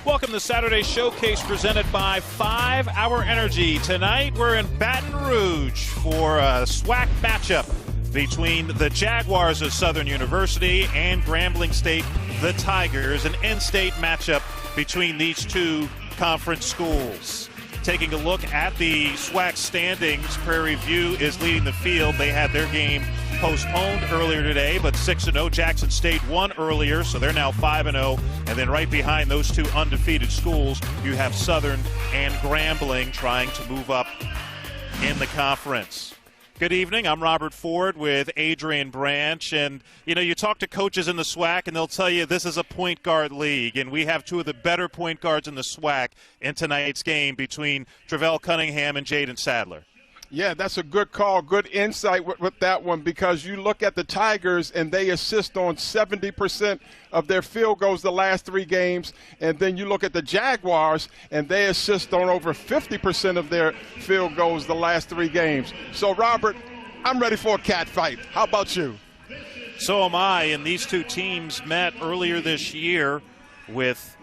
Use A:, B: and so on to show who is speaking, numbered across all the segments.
A: Welcome to Saturday Showcase presented by 5 Hour Energy. Tonight we're in Baton Rouge for a SWAC matchup between the Jaguars of Southern University and Grambling State, the Tigers, an in-state matchup between these two conference schools. Taking a look at the SWAC standings, Prairie View is leading the field. They had their game postponed earlier today, but 6-0. Jackson State won earlier, so they're now 5-0. And then right behind those two undefeated schools, you have Southern and Grambling trying to move up in the conference. Good evening. I'm Robert Ford with Adrian Branch. And, you talk to coaches in the SWAC, and they'll tell you this is a point guard league. And we have two of the better point guards in the SWAC in tonight's game between Travell Cunningham and Jaden Sadler.
B: Yeah, that's a good call, good insight with that one, because you look at the Tigers and they assist on 70% of their field goals the last 3 games, and then you look at the Jaguars and they assist on over 50% of their field goals the last 3 games. So, Robert, I'm ready for a cat fight. How about you?
A: So am I, and these two teams met earlier this year with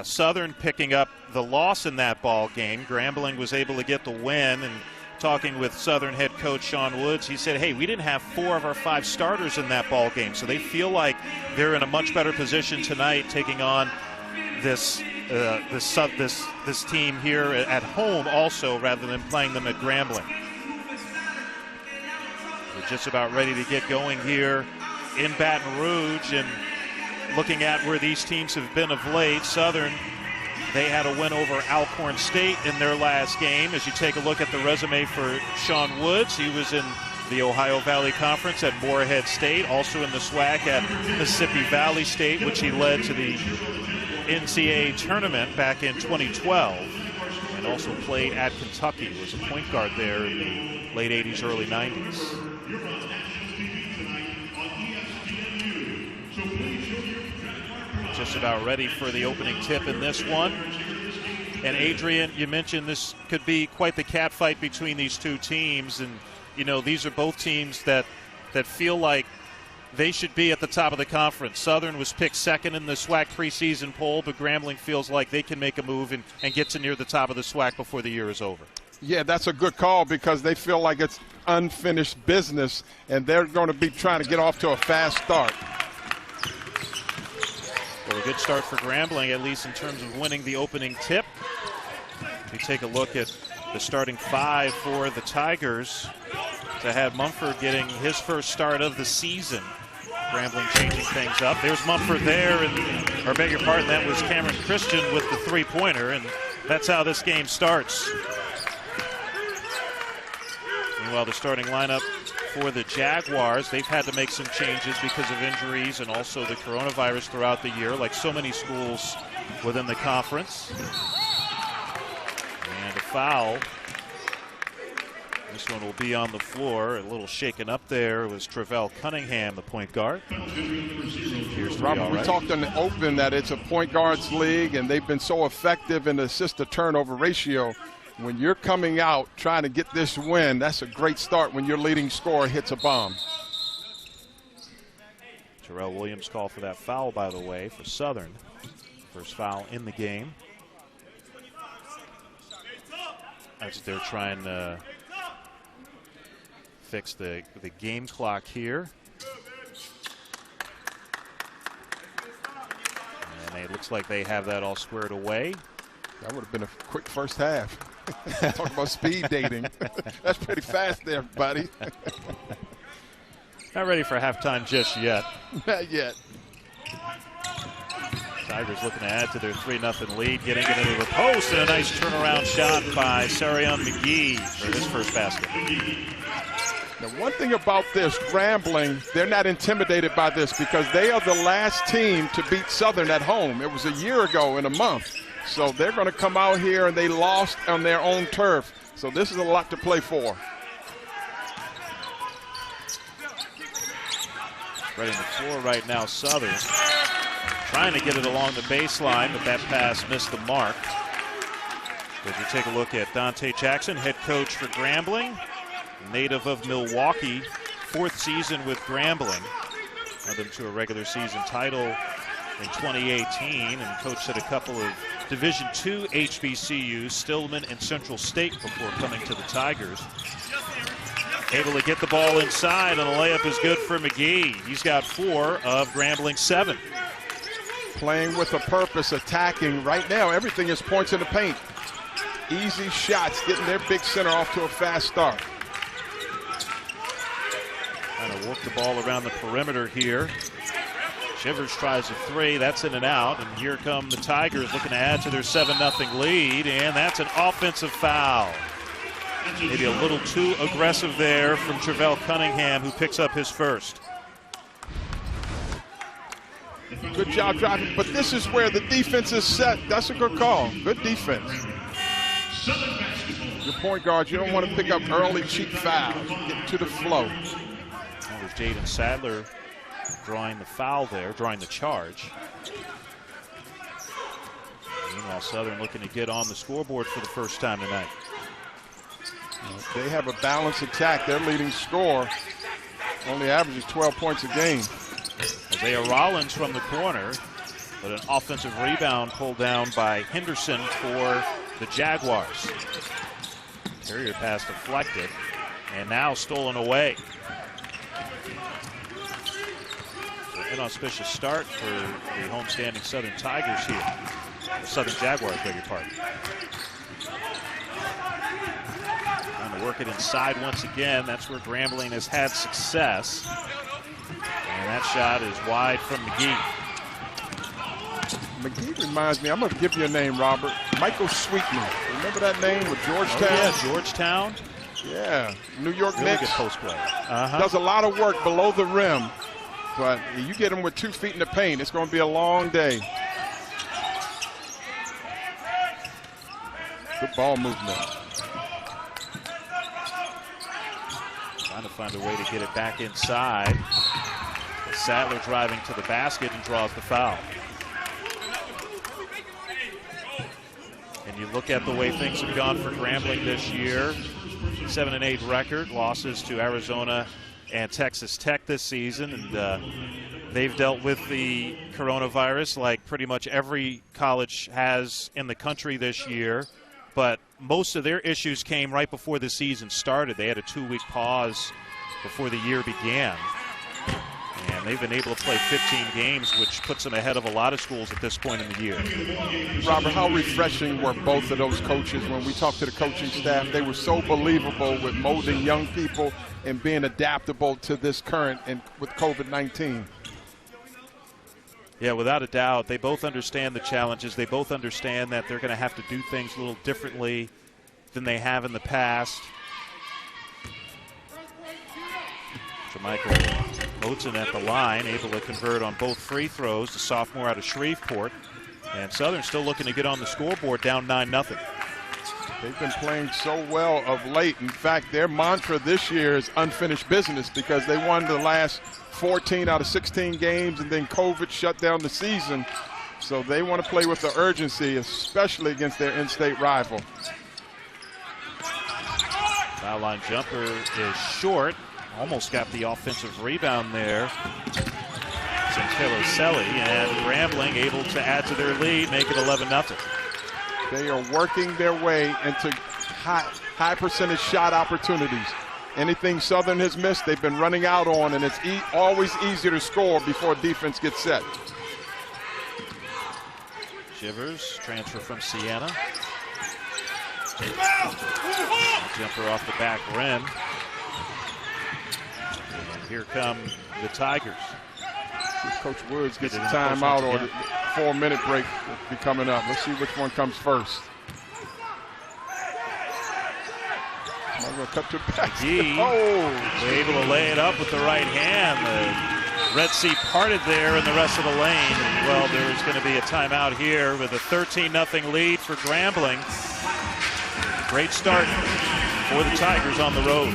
A: Southern picking up the loss in that ball game. Grambling was able to get the win, and talking with Southern head coach Sean Woods, he said, hey, we didn't have 4 of our 5 starters in that ball game, so they feel like they're in a much better position tonight taking on this team here at home also, rather than playing them at Grambling. We're just about ready to get going here in Baton Rouge, and looking at where these teams have been of late. Southern, they had a win over Alcorn State in their last game. As you take a look at the resume for Sean Woods, he was in the Ohio Valley Conference at Morehead State, also in the SWAC at Mississippi Valley State, which he led to the NCAA tournament back in 2012, and also played at Kentucky. He was a point guard there in the late 80s, early 90s. Just about ready for the opening tip in this one. And Adrian, you mentioned this could be quite the cat fight between these two teams. And, these are both teams that feel like they should be at the top of the conference. Southern was picked second in the SWAC preseason poll, but Grambling feels like they can make a move and get to near the top of the SWAC before the year is over.
B: Yeah, that's a good call, because they feel like it's unfinished business, and they're going to be trying to get off to a fast start.
A: Well, a good start for Grambling, at least in terms of winning the opening tip. If you take a look at the starting 5 for the Tigers, to have Mumford getting his first start of the season. Grambling changing things up. There's Mumford there, or beg your pardon, that was Cameron Christian with the 3-pointer, and that's how this game starts. Meanwhile, the starting lineup for the Jaguars, they've had to make some changes because of injuries and also the coronavirus throughout the year, like so many schools within the conference. And a foul. This one will be on the floor. A little shaken up there. It was Travell Cunningham, the point guard.
B: Robert, we talked in the open that it's a point guards league, and they've been so effective in the assist-to-turnover ratio. When you're coming out trying to get this win, that's a great start when your leading scorer hits a bomb.
A: Terrell Williams called for that foul, by the way, for Southern. First foul in the game. As they're trying to fix the game clock here. And it looks like they have that all squared away.
B: That would have been a quick first half. Talk about speed dating. That's pretty fast there, buddy.
A: Not ready for halftime just yet.
B: Not yet.
A: Tigers looking to add to their 3-0 lead, getting it into the post, and a nice turnaround shot by Sarion McGee for his first basket.
B: Now, one thing about this, Grambling, they're not intimidated by this, because they are the last team to beat Southern at home. It was a year ago in a month. So they're going to come out here, and they lost on their own turf. So this is a lot to play for.
A: Spreading the floor right now, Southern. Trying to get it along the baseline, but that pass missed the mark. As you take a look at Dante Jackson, head coach for Grambling, native of Milwaukee, 4th season with Grambling. Led them to a regular season title in 2018 and coached at a couple of Division II HBCUs, Stillman and Central State, before coming to the Tigers. Able to get the ball inside, and a layup is good for McGee. He's got 4 of Grambling 7.
B: Playing with a purpose, attacking. Right now, everything is points in the paint. Easy shots, getting their big center off to a fast start.
A: Trying to work the ball around the perimeter here. Shivers tries a 3. That's in and out. And here come the Tigers looking to add to their 7-0 lead. And that's an offensive foul. Maybe a little too aggressive there from Travell Cunningham, who picks up his first.
B: Good job driving, but this is where the defense is set. That's a good call. Good defense. Your point guard, you don't want to pick up early cheap fouls. Get to the flow.
A: That was Jaden Sadler drawing the foul there, drawing the charge. Meanwhile, Southern looking to get on the scoreboard for the first time tonight.
B: They have a balanced attack. Their leading scorer only averages 12 points a game.
A: Isaiah Rollins from the corner, but an offensive rebound pulled down by Henderson for the Jaguars. Terrier pass deflected, and now stolen away. So inauspicious start for the homestanding Southern Tigers here. Southern Jaguars, beg your pardon. Trying to work it inside once again. That's where Grambling has had success. And that shot is wide from McGee.
B: McGee reminds me, I'm going to give you a name, Robert. Michael Sweetman. Remember that name with Georgetown?
A: Oh, yeah, Georgetown.
B: Yeah, New York
A: really
B: Knicks.
A: Good post play.
B: Does a lot of work below the rim, but you get him with 2 feet in the paint, it's going to be a long day. Good ball movement.
A: Trying to find a way to get it back inside. Sadler driving to the basket and draws the foul. And you look at the way things have gone for Grambling this year. 7-8 record, losses to Arizona and Texas Tech this season. And they've dealt with the coronavirus like pretty much every college has in the country this year. But most of their issues came right before the season started. They had a 2-week pause before the year began. And they've been able to play 15 games, which puts them ahead of a lot of schools at this point in the year.
B: Robert, how refreshing were both of those coaches when we talked to the coaching staff? They were so believable with molding young people and being adaptable to this current and with COVID-19.
A: Yeah, without a doubt. They both understand the challenges. They both understand that they're going to have to do things a little differently than they have in the past. Jermichael Moten at the line, able to convert on both free throws, the sophomore out of Shreveport. And Southern still looking to get on the scoreboard, down 9-0.
B: They've been playing so well of late. In fact, their mantra this year is unfinished business because they won the last 14 out of 16 games, and then COVID shut down the season. So they want to play with the urgency, especially against their in-state rival.
A: Foul line jumper is short. Almost got the offensive rebound there. Santillo-Selly, and Grambling able to add to their lead, make it 11-0.
B: They are working their way into high percentage shot opportunities. Anything Southern has missed, they've been running out on, and it's always easier to score before defense gets set.
A: Shivers, transfer from Siena. Jumper off the back rim. And here come the Tigers.
B: If Coach Woods gets a timeout or the 4-minute break will be coming up. Let's see which one comes first. I'm going to cut to the basket.
A: Oh! Able to lay it up with the right hand. The Red Sea parted there in the rest of the lane. And, well, there's going to be a timeout here with a 13-0 lead for Grambling. Great start for the Tigers on the road.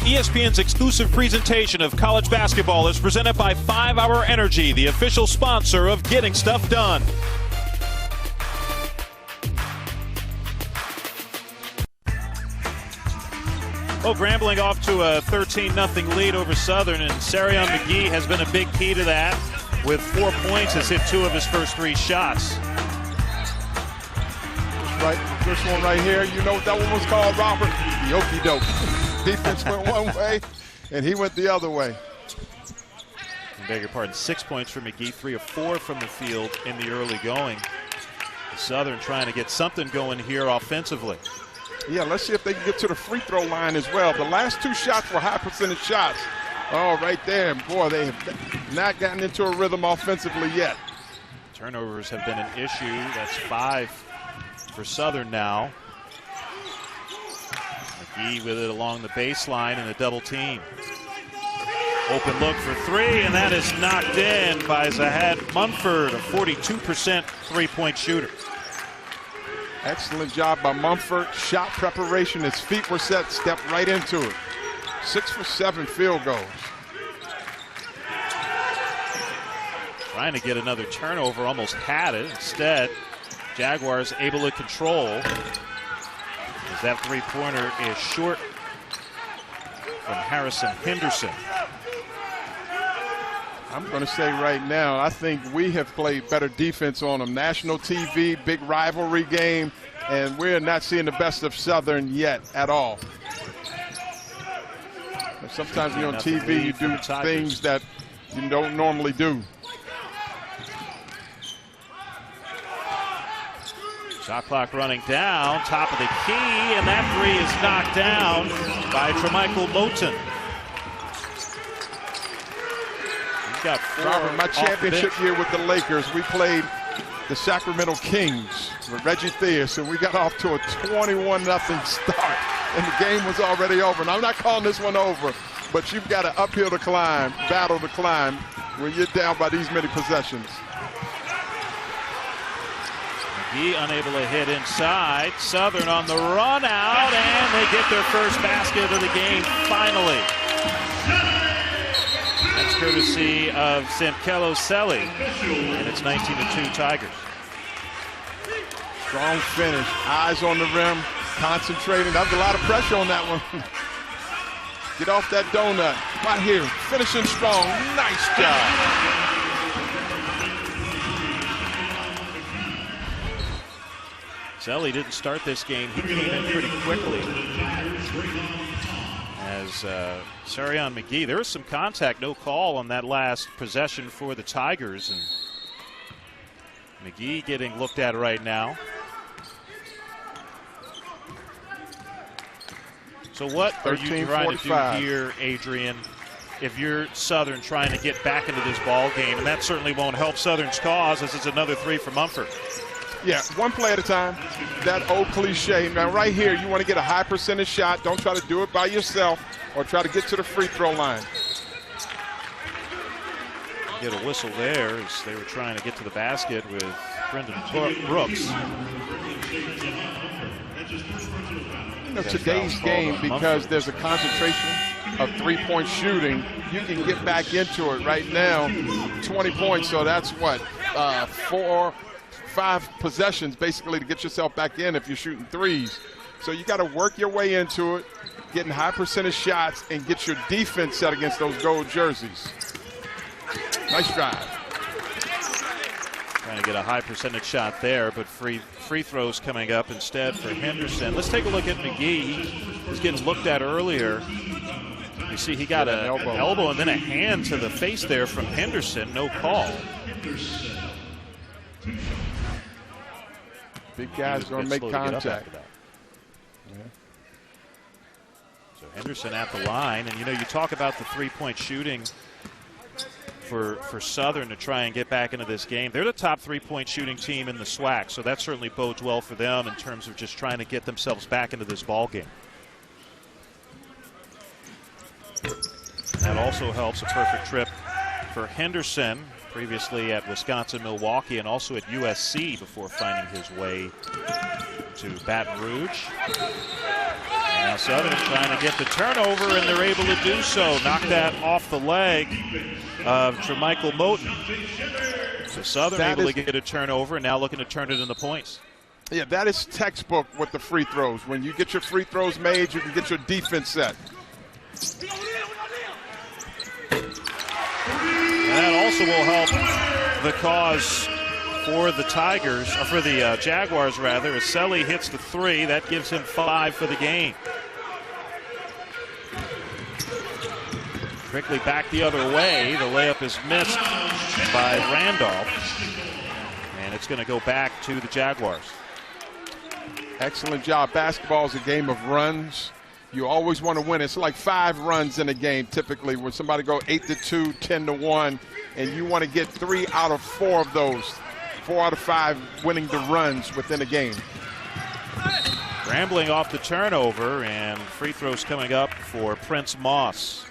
A: ESPN's exclusive presentation of college basketball is presented by 5 Hour Energy, the official sponsor of Getting Stuff Done. Well, Grambling off to a 13-0 lead over Southern, and Sarion McGee has been a big key to that. With 4 points, has hit 2 of his first 3 shots.
B: Right, this one right here, you know what that one was called, Robert? The okey doke. Defense went one way, and he went the other way.
A: I beg your pardon, 6 points for McGee, 3 of 4 from the field in the early going. Southern trying to get something going here offensively.
B: Yeah, let's see if they can get to the free throw line as well. The last 2 shots were high percentage shots. Oh, right there. Boy, they have not gotten into a rhythm offensively yet.
A: Turnovers have been an issue. That's 5 for Southern now. McGee with it along the baseline in a double team. Open look for 3, and that is knocked in by Zahad Munford, a 42% three-point shooter.
B: Excellent job by Munford. Shot preparation, his feet were set, stepped right into it. 6 for 7 field goals.
A: Trying to get another turnover, almost had it. Instead, Jaguars able to control. As that three-pointer is short from Harrison Henderson.
B: I'm going to say right now, I think we have played better defense on them. National TV, big rivalry game, and we're not seeing the best of Southern yet at all. Sometimes you're on TV, you do things that you don't normally do.
A: Shot clock running down, top of the key, and that 3 is knocked down by Tremichael Moten. He's got 4.
B: Robert, my championship year with the Lakers, we played the Sacramento Kings with Reggie Theus, and we got off to a 21-0 start, and the game was already over. And I'm not calling this one over, but you've got an uphill to climb, battle to climb when you're down by these many possessions.
A: McGee unable to hit inside. Southern on the run out, and they get their first basket of the game finally. That's courtesy of Sankelo Selly, and it's 19-2 Tigers.
B: Strong finish, eyes on the rim, concentrating. That was a lot of pressure on that one. Get off that donut. Right here, finishing strong. Nice job.
A: Selly didn't start this game. He came in pretty quickly. As Sarion McGee, there was some contact, no call on that last possession for the Tigers. And McGee getting looked at right now. So what are you trying to do here, Adrian, if you're Southern trying to get back into this ball game? And that certainly won't help Southern's cause, as it's another 3 for Mumford.
B: Yeah, one play at a time. That old cliche. Now, right here, you want to get a high percentage shot. Don't try to do it by yourself or try to get to the free throw line.
A: Get a whistle there as they were trying to get to the basket with Brendan Brooks.
B: You know, today's game, because there's a concentration of three-point shooting, you can get back into it right now. 20 points, so that's what, 5 possessions basically to get yourself back in if you're shooting threes. So you got to work your way into it, getting high percentage shots, and get your defense set against those gold jerseys. Nice drive.
A: Trying to get a high percentage shot there, but free throws coming up instead for Henderson. Let's take a look at McGee. He was getting looked at earlier. You see he got an elbow and then a hand to the face there from Henderson. No call.
B: Big guys going to make contact.
A: Yeah. So Henderson at the line, and you know, you talk about the three-point shooting for Southern to try and get back into this game. They're the top three-point shooting team in the SWAC, so that certainly bodes well for them in terms of just trying to get themselves back into this ball game. That also helps. A perfect trip for Henderson, previously at Wisconsin, Milwaukee, and also at USC before finding his way to Baton Rouge. And now Southern trying to get the turnover, and they're able to do so. Knock that off the leg of Tremichael Moten. So Southern able to get a turnover, and now looking to turn it into points.
B: Yeah, that is textbook with the free throws. When you get your free throws made, you can get your defense set.
A: And that also will help the cause for the Tigers, or for the Jaguars rather, as Selly hits the 3. That gives him 5 for the game. Quickly back the other way. The layup is missed by Randolph. And it's going to go back to the Jaguars.
B: Excellent job. Basketball is a game of runs. You always want to win. It's like 5 runs in a game typically when somebody go 8-2, 10-1, and you want to get 3 out of 4 of those. 4 out of 5 winning the runs within a game.
A: Grambling off the turnover, and free throws coming up for Prince Moss.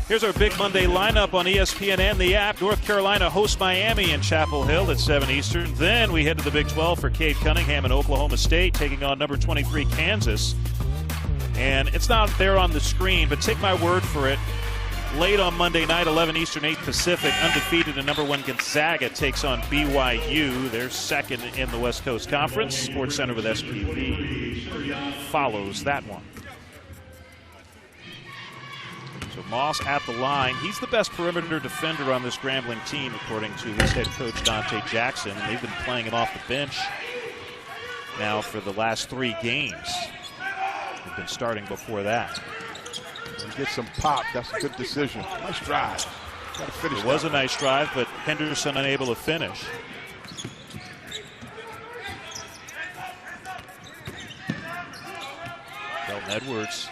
A: Here's our big Monday lineup on ESPN and the app. North Carolina hosts Miami in Chapel Hill at 7 Eastern. Then we head to the Big 12 for Cade Cunningham and Oklahoma State taking on number 23 Kansas. And it's not there on the screen, but take my word for it. Late on Monday night, 11 Eastern, 8 Pacific, undefeated and number 1 Gonzaga takes on BYU. They're second in the West Coast Conference. Sports Center with SPV follows that one. So Moss at the line. He's the best perimeter defender on this Grambling team, according to his head coach, Dante Jackson. They've been playing him off the bench now for the last 3 games. They've been starting before that.
B: And get some pop. That's a good decision. Nice drive. Got to finish.
A: It was a nice drive, but Henderson unable to finish. Kelton Edwards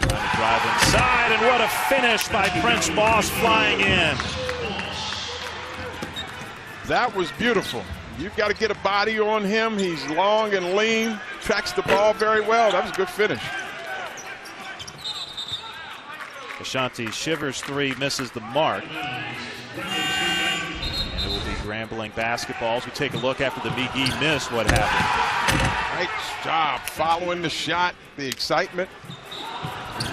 A: trying to drive inside, and what a finish by Prince Moss flying in.
B: That was beautiful. You've got to get a body on him. He's long and lean, tracks the ball very well. That was a good finish.
A: Ashanti Shivers' 3 misses the mark. And it will be Grambling basketball. As we take a look after the McGee miss, what happened?
B: Nice job following the shot, the excitement.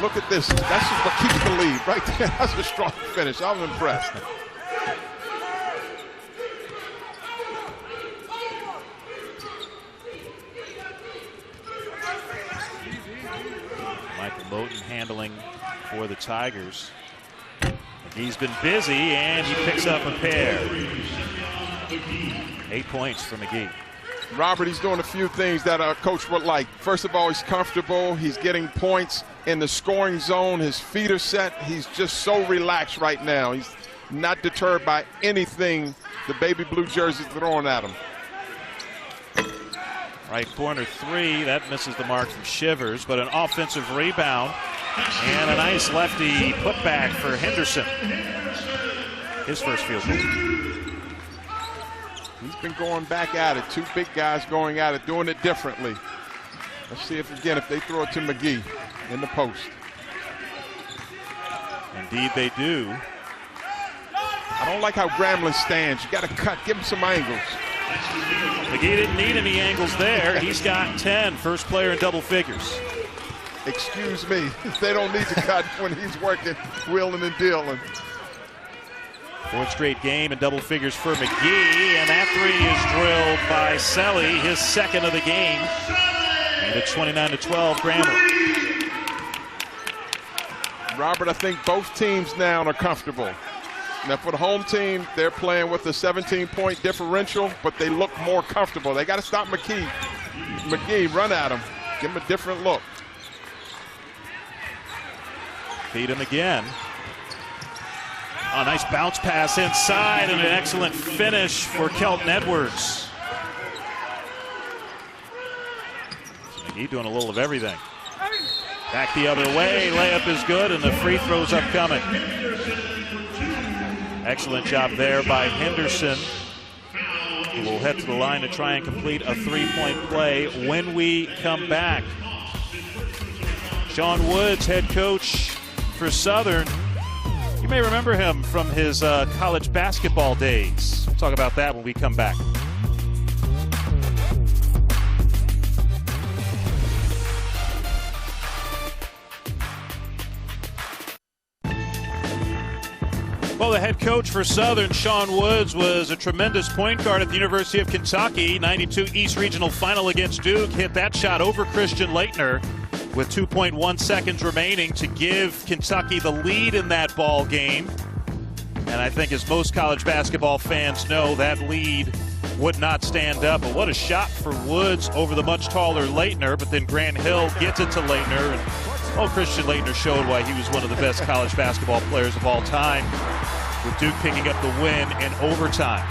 B: Look at this. That's just what keeps the lead right there. That's a strong finish. I was impressed.
A: Michael Moten handling for the Tigers. He's been busy, and he picks up a pair. 8 points for McGee.
B: Robert, he's doing a few things that a coach would like. First of all, he's comfortable. He's getting points in the scoring zone. His feet are set. He's just so relaxed right now. He's not deterred by anything the baby blue jersey is throwing at him.
A: Right corner 3, that misses the mark from Shivers, but an offensive rebound and a nice lefty putback for Henderson. His first field goal.
B: He's been going back at it. 2 big guys going at it, doing it differently. Let's see if they throw it to McGee in the post.
A: Indeed they do.
B: I don't like how Grambling stands. You got to cut, give him some angles.
A: McGee didn't need any angles there. He's got 10, first player in double figures.
B: Excuse me, they don't need to cut when he's working, wheeling and dealing.
A: 4th straight game in double figures for McGee, and that 3 is drilled by Selly, his 2nd of the game. And it's 29-12 Grambling.
B: Robert, I think both teams now are comfortable. Now for the home team, they're playing with a 17-point differential, but they look more comfortable. They got to stop McGee. McGee, run at him. Give him a different look.
A: Feed him again. A nice bounce pass inside and an excellent finish for Kelton Edwards. McGee doing a little of everything. Back the other way, layup is good, and the free throw's upcoming. Excellent job there by Henderson, who will head to the line to try and complete a 3-point play when we come back. Sean Woods, head coach for Southern. You may remember him from his college basketball days. We'll talk about that when we come back. Well, the head coach for Southern, Sean Woods, was a tremendous point guard at the University of Kentucky. 92 East Regional Final against Duke. Hit that shot over Christian Laettner with 2.1 seconds remaining to give Kentucky the lead in that ball game. And I think, as most college basketball fans know, that lead would not stand up. But what a shot for Woods over the much taller Laettner. But then Grant Hill gets it to Laettner. And Christian Laettner showed why he was one of the best college basketball players of all time, with Duke picking up the win in overtime.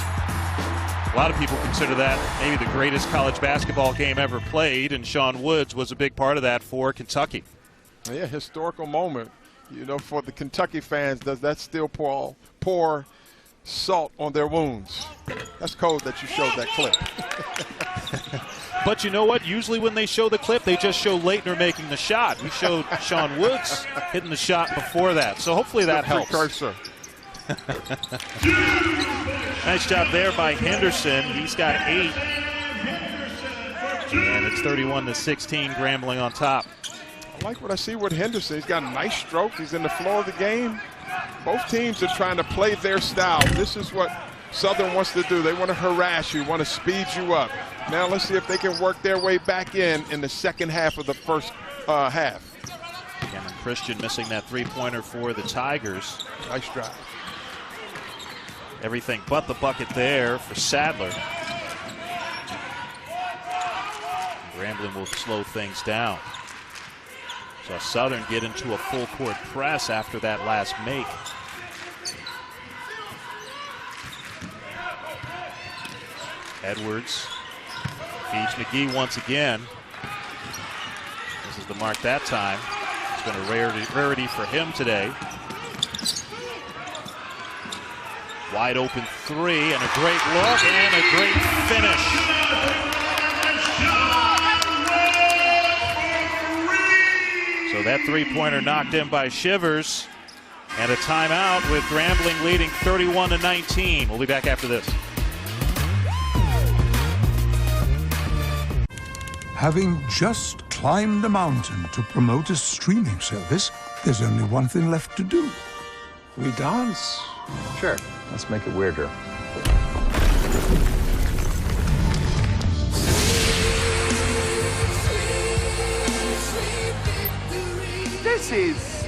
A: A lot of people consider that maybe the greatest college basketball game ever played, and Sean Woods was a big part of that for Kentucky.
B: Yeah, historical moment. You know, for the Kentucky fans, does that still pour salt on their wounds? That's cold that you showed that clip.
A: But you know what? Usually when they show the clip, they just show Laettner making the shot. We showed Sean Woods hitting the shot before that, so hopefully that helps.
B: Precursor.
A: Nice job there by Henderson. He's got 8. And it's 31-16, Grambling on top.
B: I like what I see with Henderson. He's got a nice stroke. He's in the flow of the game. Both teams are trying to play their style. This is what Southern wants to do. They want to harass you, want to speed you up. Now let's see if they can work their way back in the second half of the first half.
A: Cameron Christian missing that three-pointer for the Tigers.
B: Nice drive.
A: Everything but the bucket there for Sadler. Grambling will slow things down. So Southern get into a full court press after that last make. Edwards feeds McGee once again. This is the mark that time. It's been a rarity for him today. Wide open 3 and a great look and a great finish. So that three-pointer knocked in by Shivers, and a timeout with Grambling leading 31-19. We'll be back after this.
C: Having just climbed a mountain to promote a streaming service, there's only one thing left to do.
D: We dance? Sure. Let's make it weirder.
E: This is...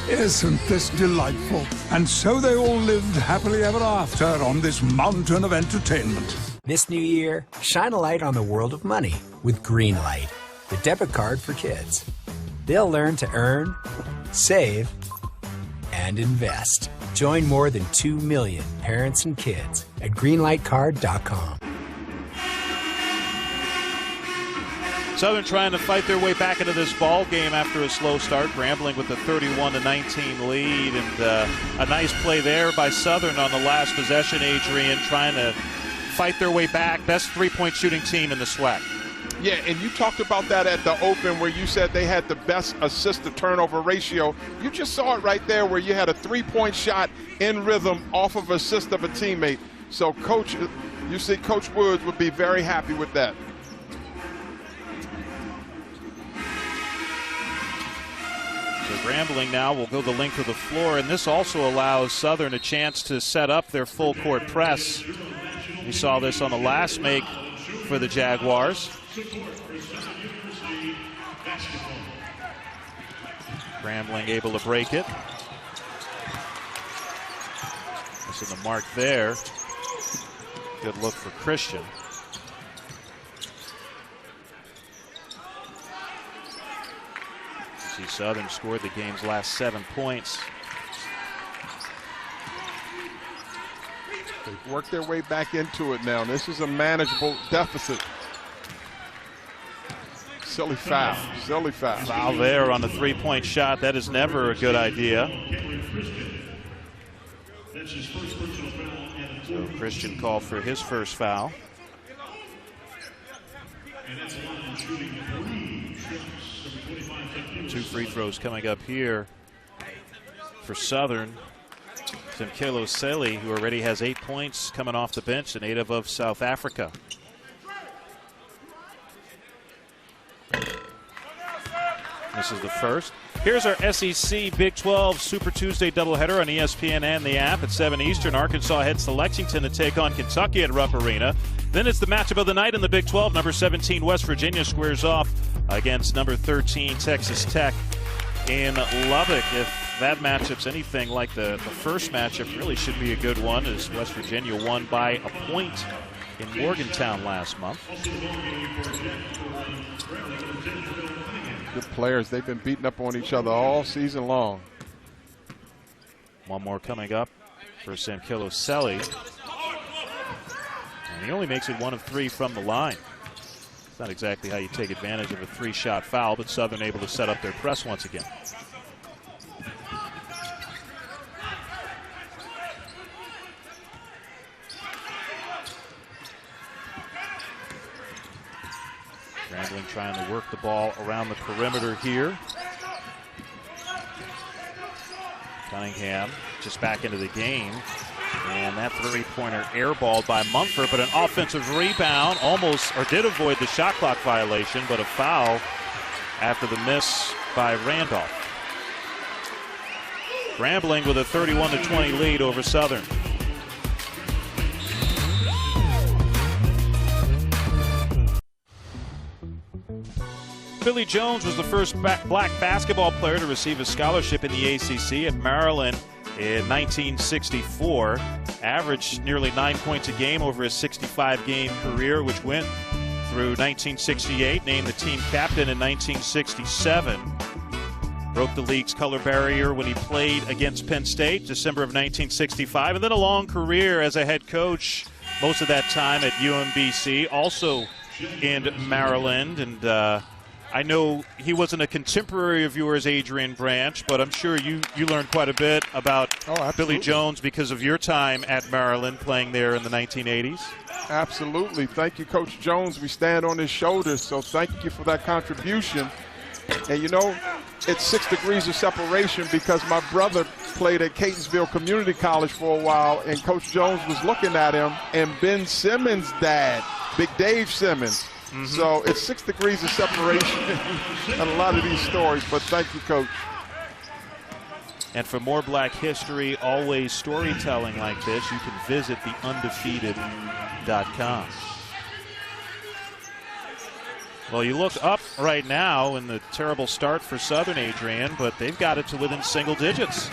C: Isn't this delightful? And so they all lived happily ever after on this mountain of entertainment.
F: This new year, shine a light on the world of money with Greenlight, the debit card for kids. They'll learn to earn, save, and invest. Join more than 2 million parents and kids at greenlightcard.com.
A: Southern trying to fight their way back into this ball game after a slow start. Grambling with a 31-19 lead, and a nice play there by Southern on the last possession. Adrian trying to fight their way back. Best three-point shooting team in the SWAC.
B: Yeah, and you talked about that at the Open where you said they had the best assist-to-turnover ratio. You just saw it right there where you had a three-point shot in rhythm off of assist of a teammate. So, Coach, you see Coach Woods would be very happy with that.
A: So Grambling now will go the length of the floor, and this also allows Southern a chance to set up their full court press. We saw this on the last make for the Jaguars. Grambling able to break it. This is the mark there. Good look for Christian. See, Southern scored the game's last 7 points.
B: They've worked their way back into it now. This is a manageable deficit. Silly foul. Silly foul.
A: Foul there on the three-point shot. That is never a good idea. So Christian called for his first foul. Two free throws coming up here for Southern. Timkelo Seli, who already has 8 points coming off the bench, a native of South Africa. This is the first. Here's our SEC Big 12 Super Tuesday doubleheader on ESPN and the app at 7 Eastern. Arkansas heads to Lexington to take on Kentucky at Rupp Arena. Then it's the matchup of the night in the Big 12. Number 17 West Virginia squares off against number 13 Texas Tech in Lubbock. If that matchup's anything like the first matchup, really should be a good one, as West Virginia won by a point in Morgantown last month.
B: Good players. They've been beating up on each other all season long.
A: One more coming up for Sankilo Selly. And he only makes it 1 of 3 from the line. It's not exactly how you take advantage of a 3-shot foul, but Southern able to set up their press once again. Grambling trying to work the ball around the perimeter here. Cunningham just back into the game. And that three-pointer airballed by Mumford, but an offensive rebound almost, or did avoid the shot clock violation, but a foul after the miss by Randolph. Grambling with a 31-20 lead over Southern. Billy Jones was the first black basketball player to receive a scholarship in the ACC at Maryland in 1964. Averaged nearly 9 points a game over his 65-game career, which went through 1968. Named the team captain in 1967. Broke the league's color barrier when he played against Penn State, December of 1965. And then a long career as a head coach, most of that time at UMBC, also in Maryland. And I know he wasn't a contemporary of yours, Adrian Branch, but I'm sure you learned quite a bit about Billy Jones because of your time at Maryland playing there in the 1980s.
B: Absolutely. Thank you, Coach Jones. We stand on his shoulders, so thank you for that contribution. And, you know, it's 6 degrees of separation because my brother played at Catonsville Community College for a while, and Coach Jones was looking at him, and Ben Simmons' dad, Big Dave Simmons. So it's 6 degrees of separation on a lot of these stories, but thank you, Coach.
A: And for more Black history, always storytelling like this, you can visit theundefeated.com. Well, you look up right now in the terrible start for Southern, Adrian, but they've got it to within single digits.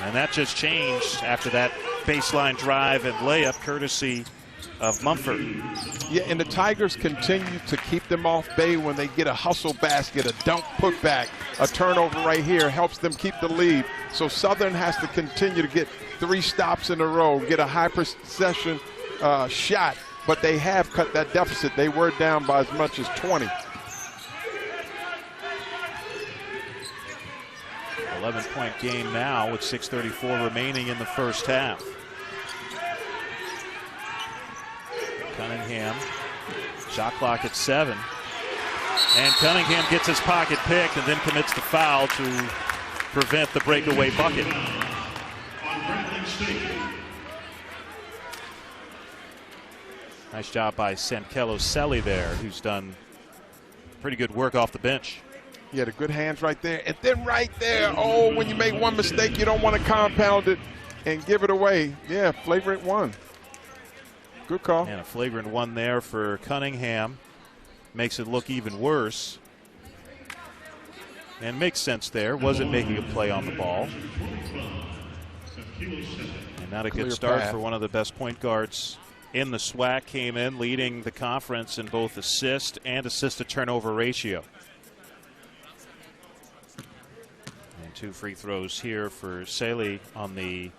A: And that just changed after that baseline drive and layup courtesy of Mumford.
B: Yeah, and the Tigers continue to keep them off bay when they get a hustle basket, a dunk putback, a turnover right here helps them keep the lead. So Southern has to continue to get 3 stops in a row, get a high possession shot, but they have cut that deficit. They were down by as much as 20.
A: 11-point game now with 6:34 remaining in the first half. Cunningham, shot clock at 7. And Cunningham gets his pocket picked and then commits the foul to prevent the breakaway bucket. Nice job by Sankilo Selly there, who's done pretty good work off the bench.
B: He had a good hands right there. And then right there, oh, when you make one mistake, you don't want to compound it and give it away. Yeah, flagrant one. Good call.
A: And a flagrant one there for Cunningham. Makes it look even worse. And makes sense there. Wasn't making a play on the ball. And not a good start for one of the best point guards in the SWAC. Came in leading the conference in both assist and assist-to-turnover ratio. And 2 free throws here for Saley on the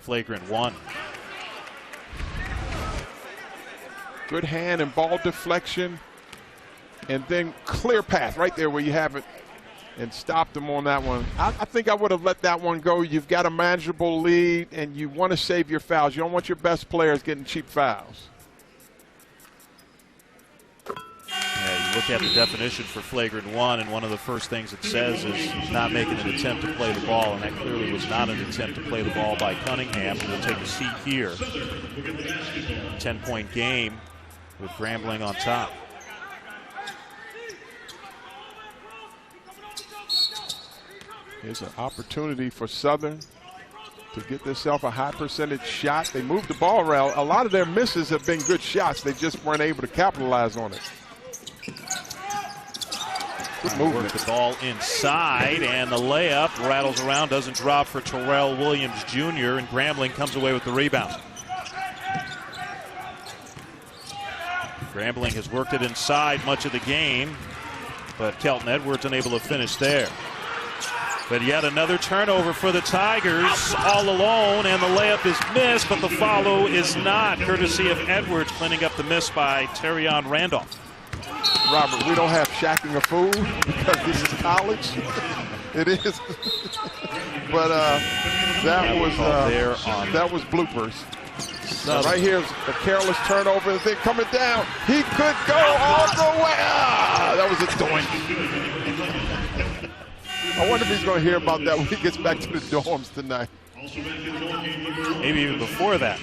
A: flagrant one.
B: Good hand and ball deflection, and then clear path right there where you have it, and stopped him on that one. I think I would have let that one go. You've got a manageable lead, and you want to save your fouls. You don't want your best players getting cheap fouls.
A: Yeah, you look at the definition for flagrant one, and one of the first things it says is not making an attempt to play the ball, and that clearly was not an attempt to play the ball by Cunningham, who will take a seat here. 10-point game with Grambling on top.
B: Here's an opportunity for Southern to get themselves a high percentage shot. They moved the ball around. A lot of their misses have been good shots. They just weren't able to capitalize on it. Good movement.
A: Work the ball inside, and the layup rattles around, doesn't drop for Terrell Williams Jr., and Grambling comes away with the rebound. Grambling has worked it inside much of the game, but Kelton Edwards unable to finish there. But yet another turnover for the Tigers, all alone, and the layup is missed, but the follow is not, courtesy of Edwards, cleaning up the miss by Terrion Randolph.
B: Robert, we don't have shacking a fool because this is college. It is. But that was bloopers. Right here is a careless turnover, and then coming down. He could go all the way. That was a doink. I wonder if he's going to hear about that when he gets back to the dorms tonight.
A: Maybe even before that.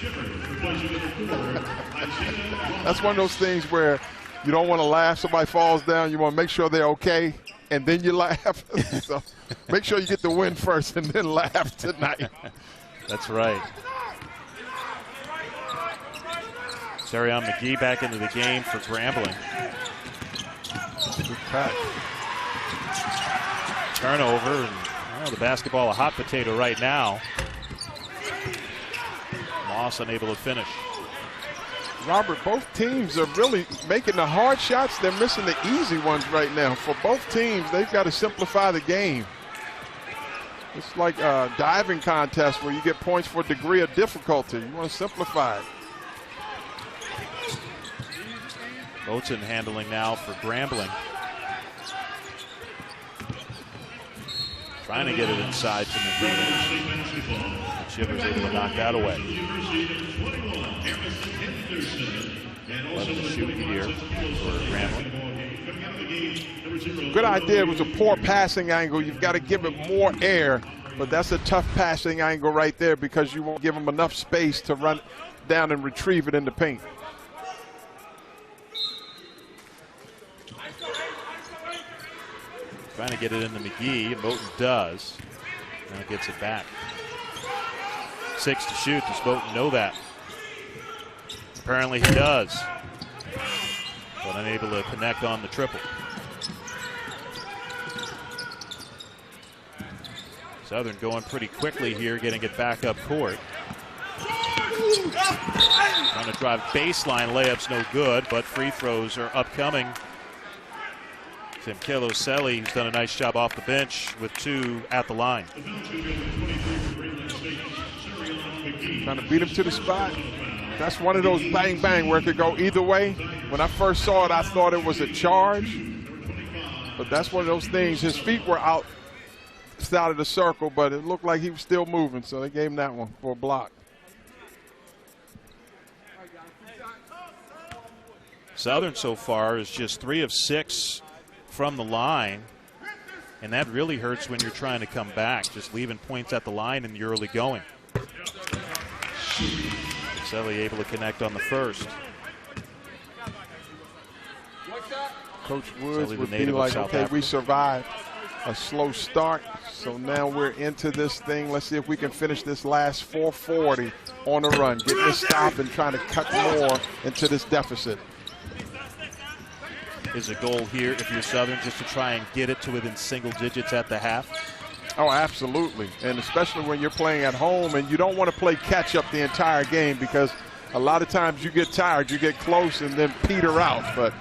B: That's one of those things where you don't want to laugh. Somebody falls down. You want to make sure they're okay, and then you laugh. So make sure you get the win first and then laugh tonight.
A: That's right. Terrion McGee back into the game for Grambling.
B: Good cut.
A: Turnover, and the basketball a hot potato right now. Moss unable to finish.
B: Robert, both teams are really making the hard shots. They're missing the easy ones right now. For both teams, they've got to simplify the game. It's like a diving contest where you get points for degree of difficulty. You want to simplify it.
A: Boatin handling now for Grambling. Trying to get it inside to McGee. Shivers able to knock that away. 11 to shoot here for Grambling.
B: Good idea. It was a poor passing angle. You've got to give it more air, but that's a tough passing angle right there because you won't give them enough space to run down and retrieve it in the paint.
A: Trying to get it into McGee, and Moten does. Now gets it back. 6 to shoot. Does Moten know that? Apparently he does. But unable to connect on the triple. Southern going pretty quickly here, getting it back up court. Trying to drive baseline, layups no good, but free throws are upcoming. Tim Keloselli, who's done a nice job off the bench with 2 at the line.
B: Trying to beat him to the spot. That's one of those bang bang where it could go either way. When I first saw it, I thought it was a charge. But that's one of those things. His feet were out of the circle, but it looked like he was still moving, so they gave him that one for a block.
A: Southern so far is just 3 of 6 from the line, and that really hurts when you're trying to come back, just leaving points at the line in the early going. Selly able to connect on the first.
B: Coach Woods would be like, okay, we survived a slow start, so now we're into this thing. Let's see if we can finish this last 440 on a run, get this stop and trying to cut more into this deficit.
A: Is a goal here if you're Southern just to try and get it to within single digits at the half?
B: Oh, absolutely. And especially when you're playing at home and you don't want to play catch up the entire game because a lot of times you get tired, you get close and then peter out. But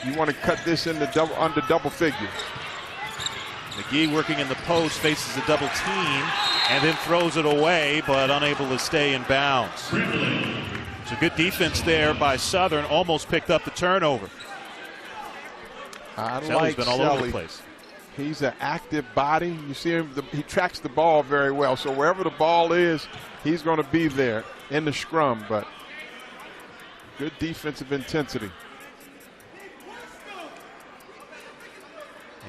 B: you want to cut this into under double figures.
A: McGee working in the post, faces a double team and then throws it away, but unable to stay in bounds. So good defense there by Southern, almost picked up the turnover.
B: I
A: Selly's
B: like
A: been all over the place.
B: He's an active body. You see him, he tracks the ball very well. So wherever the ball is, he's going to be there in the scrum, but good defensive intensity.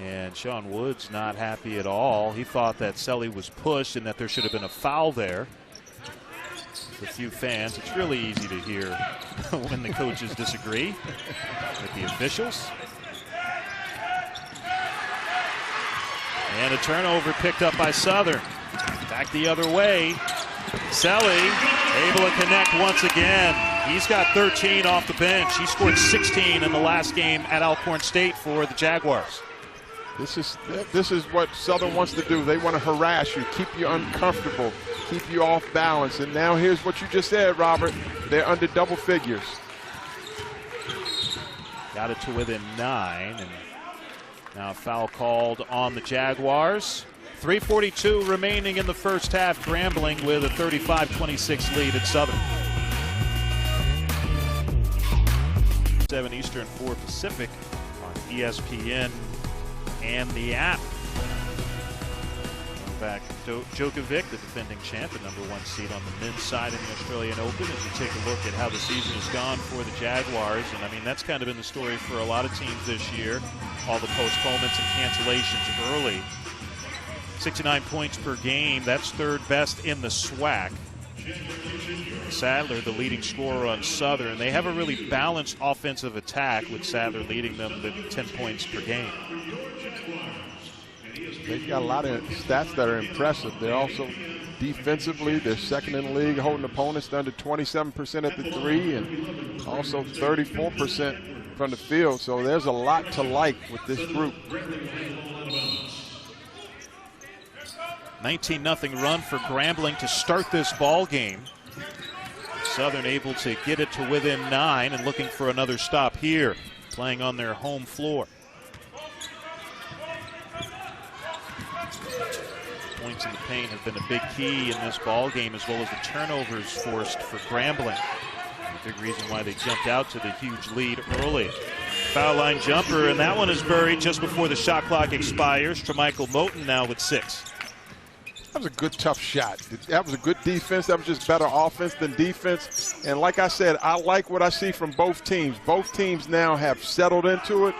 A: And Sean Woods not happy at all. He thought that Selly was pushed and that there should have been a foul there. With a few fans, it's really easy to hear when the coaches disagree with the officials. And a turnover picked up by Southern. Back the other way. Selly able to connect once again. He's got 13 off the bench. He scored 16 in the last game at Alcorn State for the Jaguars.
B: This is what Southern wants to do. They want to harass you, keep you uncomfortable, keep you off balance. And now here's what you just said, Robert. They're under double figures.
A: Got it to within 9. And now a foul called on the Jaguars. 3:42 remaining in the first half. Grambling with a 35-26 lead at Southern. 7 Eastern, 4 Pacific on ESPN and the app. Back Djokovic, the defending champ, the #1 seed on the men's side in the Australian Open, as you take a look at how the season has gone for the Jaguars. And I mean, that's kind of been the story for a lot of teams this year. All the postponements and cancellations early. 69 points per game. That's third best in the SWAC. Sadler, the leading scorer on Southern. They have a really balanced offensive attack, with Sadler leading them with 10 points per game.
B: They've got a lot of stats that are impressive. They're also defensively, they're second in the league, holding opponents under 27% at the 3 and also 34% from the field. So there's a lot to like with this group.
A: 19-0 run for Grambling to start this ball game. Southern able to get it to within 9 and looking for another stop here, playing on their home floor. Points in the paint have been a big key in this ball game, as well as the turnovers forced for Grambling. A big reason why they jumped out to the huge lead early. Foul line jumper, and that one is buried just before the shot clock expires. Tremichael Moten now with 6.
B: That was a good, tough shot. That was a good defense. That was just better offense than defense. And like I said, I like what I see from both teams. Both teams now have settled into it.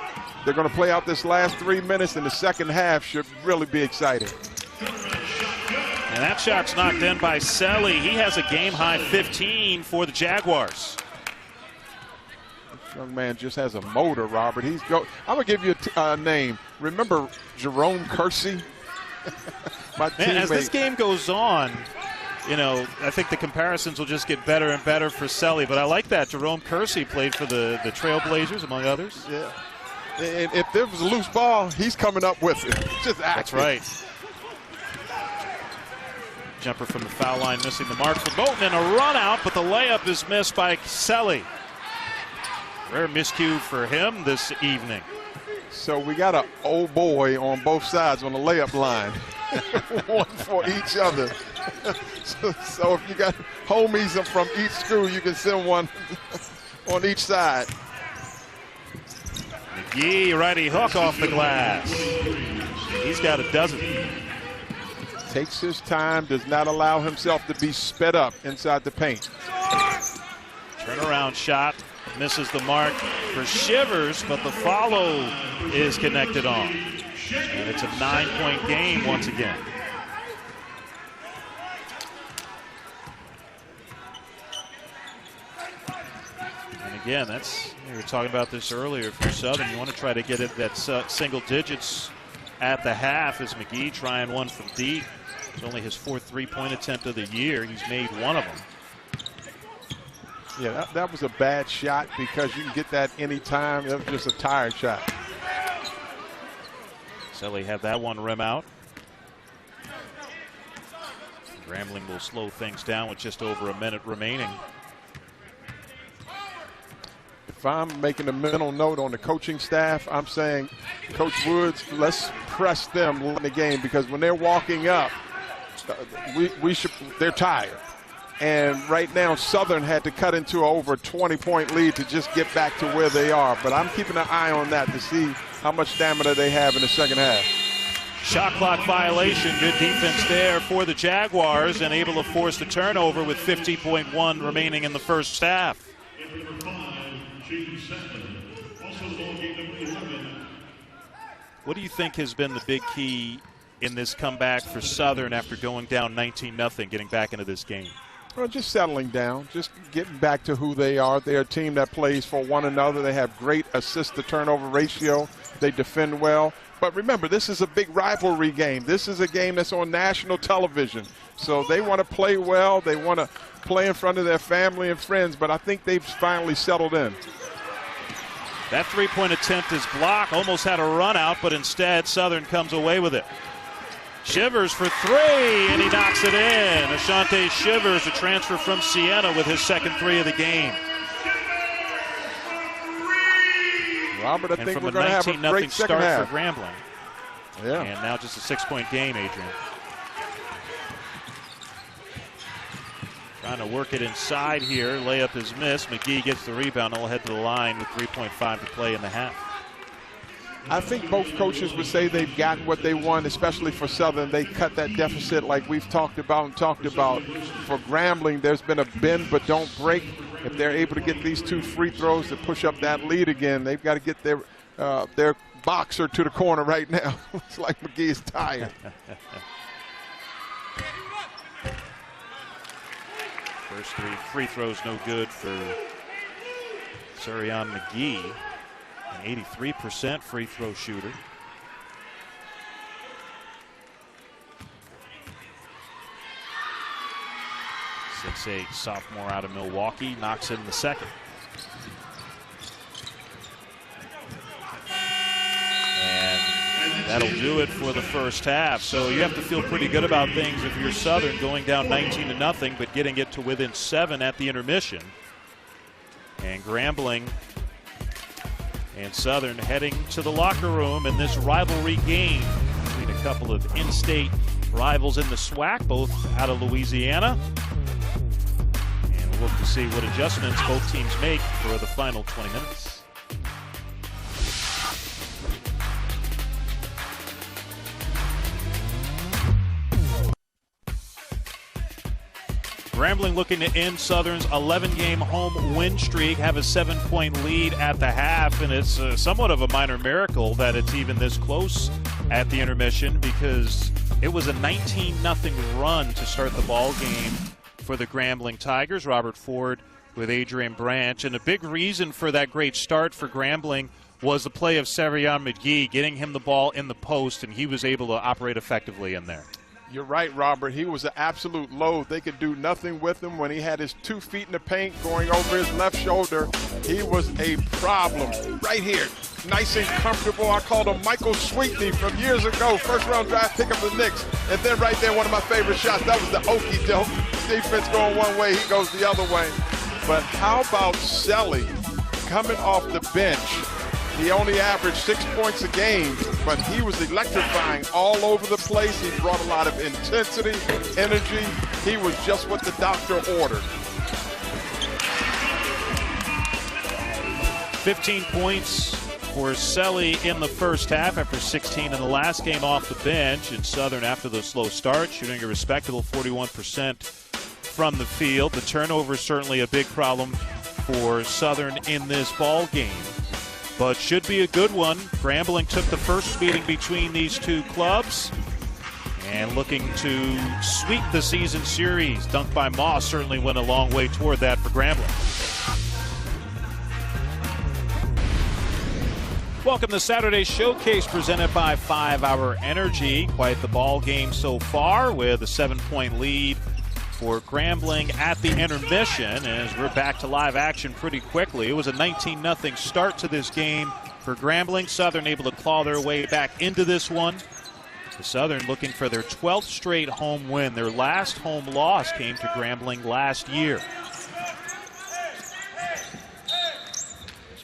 B: They're going to play out this last 3 minutes, and the second half should really be exciting.
A: And that shot's knocked in by Selly. He has a game-high 15 for the Jaguars.
B: This young man just has a motor, Robert. I'm going to give you a name. Remember Jerome Kersey?
A: Man, as this game goes on, you know, I think the comparisons will just get better and better for Selly. But I like that. Jerome Kersey played for the Trailblazers, among others.
B: Yeah. And if there was a loose ball, he's coming up with it. Just active.
A: That's right. Jumper from the foul line, missing the mark for Moten, and a run out, but the layup is missed by Selly. Rare miscue for him this evening.
B: So we got an old boy on both sides on the layup line. One for each other. So if you got homies from each school, you can send one on each side.
A: McGee, righty hook off the glass. He's got a dozen.
B: Takes his time, does not allow himself to be sped up inside the paint.
A: Turnaround shot, misses the mark for Shivers, but the follow is connected on. And it's a 9-point game once again. And again, we were talking about this earlier for Southern. You want to try to get it at single digits at the half, as McGee trying one from deep. It's only his 4th three-point attempt of the year. He's made one of them.
B: Yeah, that was a bad shot because you can get that anytime. That was just a tired shot.
A: Selly had that one rim out. Grambling will slow things down with just over a minute remaining.
B: If I'm making a mental note on the coaching staff, I'm saying, Coach Woods, let's press them in the game, because when they're walking up, they're tired. And right now, Southern had to cut into an over 20-point lead to just get back to where they are. But I'm keeping an eye on that to see how much stamina they have in the second half.
A: Shot clock violation. Good defense there for the Jaguars, and able to force the turnover with 50.1 remaining in the first half. What do you think has been the big key in this comeback for Southern after going down 19-0, getting back into this game?
B: Well, just settling down, just getting back to who they are. They're a team that plays for one another. They have great assist-to-turnover ratio. They defend well. But remember, this is a big rivalry game. This is a game that's on national television. So they want to play well. They want to play in front of their family and friends. But I think they've finally settled in.
A: That three-point attempt is blocked. Almost had a run out, but instead Southern comes away with it. Shivers for three, and he knocks it in. Ashante Shivers, a transfer from Siena, with his second three of the game.
B: Robert, I think we're going to have a great second half.
A: For Grambling.
B: Yeah.
A: And now just a 6-point game, Adrian. Trying to work it inside here. Layup is missed. McGee gets the rebound. He'll head to the line with 3.5 to play in the half.
B: I think both coaches would say they've gotten what they want, especially for Southern. They cut that deficit like we've talked about. For Grambling, there's been a bend but don't break. If they're able to get these 2 free throws to push up that lead again, they've got to get their boxer to the corner right now. It's like McGee is tired.
A: First 3 free throws no good for Surion McGee, an 83% free throw shooter. .68 sophomore out of Milwaukee knocks in the second. And that'll do it for the first half. So you have to feel pretty good about things if you're Southern, going down 19-0, but getting it to within 7 at the intermission. And Grambling and Southern heading to the locker room in this rivalry game between a couple of in-state rivals in the SWAC, both out of Louisiana. And we'll look to see what adjustments both teams make for the final 20 minutes. Grambling looking to end Southern's 11-game home win streak, have a 7-point lead at the half, and it's somewhat of a minor miracle that it's even this close at the intermission, because it was a 19-0 run to start the ball game for the Grambling Tigers. Robert Ford with Adrian Branch, and a big reason for that great start for Grambling was the play of Surion McGee, getting him the ball in the post, and he was able to operate effectively in there.
B: You're right, Robert. He was an absolute load. They could do nothing with him when he had his 2 feet in the paint going over his left shoulder. He was a problem right here. Nice and comfortable. I called him Michael Sweetney from years ago. First-round draft pick of the Knicks. And then right there, one of my favorite shots. That was the okey doke. Defense going one way, he goes the other way. But how about Selly coming off the bench? He only averaged 6 points a game, but he was electrifying all over the place. He brought a lot of intensity, energy. He was just what the doctor ordered.
A: 15 points for Selly in the first half after 16 in the last game off the bench. And Southern, after the slow start, shooting a respectable 41% from the field. The turnover is certainly a big problem for Southern in this ball game, but should be a good one. Grambling took the first meeting between these two clubs and looking to sweep the season series. Dunk by Moss certainly went a long way toward that for Grambling. Welcome to Saturday's Showcase, presented by 5 Hour Energy. Quite the ball game so far, with a 7-point lead for Grambling at the intermission, as we're back to live action pretty quickly. It was a 19-0 start to this game for Grambling. Southern able to claw their way back into this one. The Southern looking for their 12th straight home win. Their last home loss came to Grambling last year.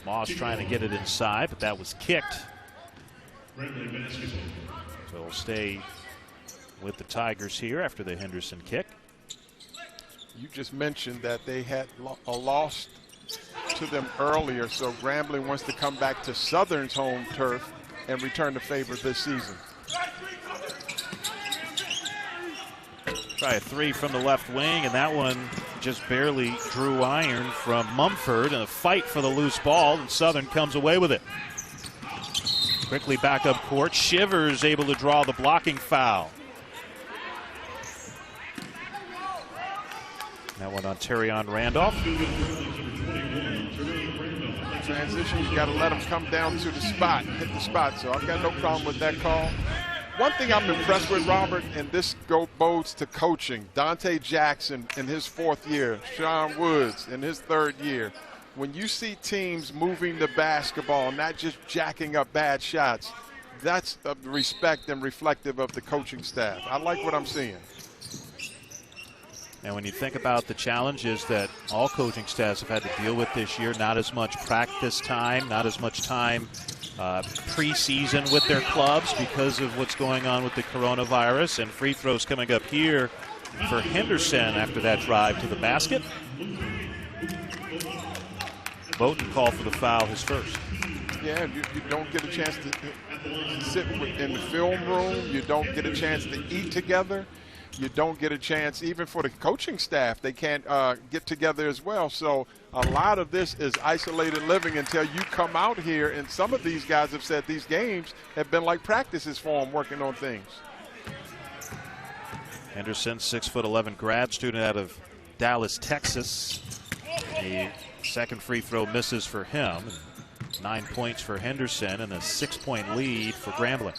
A: Moss trying to get it inside, but that was kicked. So we'll stay with the Tigers here after the Henderson kick.
B: You just mentioned that they had a loss to them earlier, so Grambling wants to come back to Southern's home turf and return the favor this season.
A: Try a three from the left wing, and that one just barely drew iron from Mumford in a fight for the loose ball, and Southern comes away with it. Quickly back up court. Shivers able to draw the blocking foul. That one on Terrion Randolph.
B: Transition, you got to let them come down to the spot, hit the spot. So I've got no problem with that call. One thing I'm impressed with, Robert, and this bodes to coaching, Dante Jackson in his 4th year, Sean Woods in his 3rd year. When you see teams moving the basketball, not just jacking up bad shots, that's respect and reflective of the coaching staff. I like what I'm seeing.
A: And when you think about the challenges that all coaching staffs have had to deal with this year, not as much practice time, not as much time preseason with their clubs because of what's going on with the coronavirus, and free throws coming up here for Henderson after that drive to the basket. Bowden called for the foul, his first.
B: Yeah, you don't get a chance to sit in the film room. You don't get a chance to eat together. You don't get a chance, even for the coaching staff, they can't get together as well. So a lot of this is isolated living until you come out here, and some of these guys have said these games have been like practices for them working on things.
A: Henderson, 6'11" grad student out of Dallas, Texas. The second free throw misses for him. 9 points for Henderson and a 6-point lead for Grambling.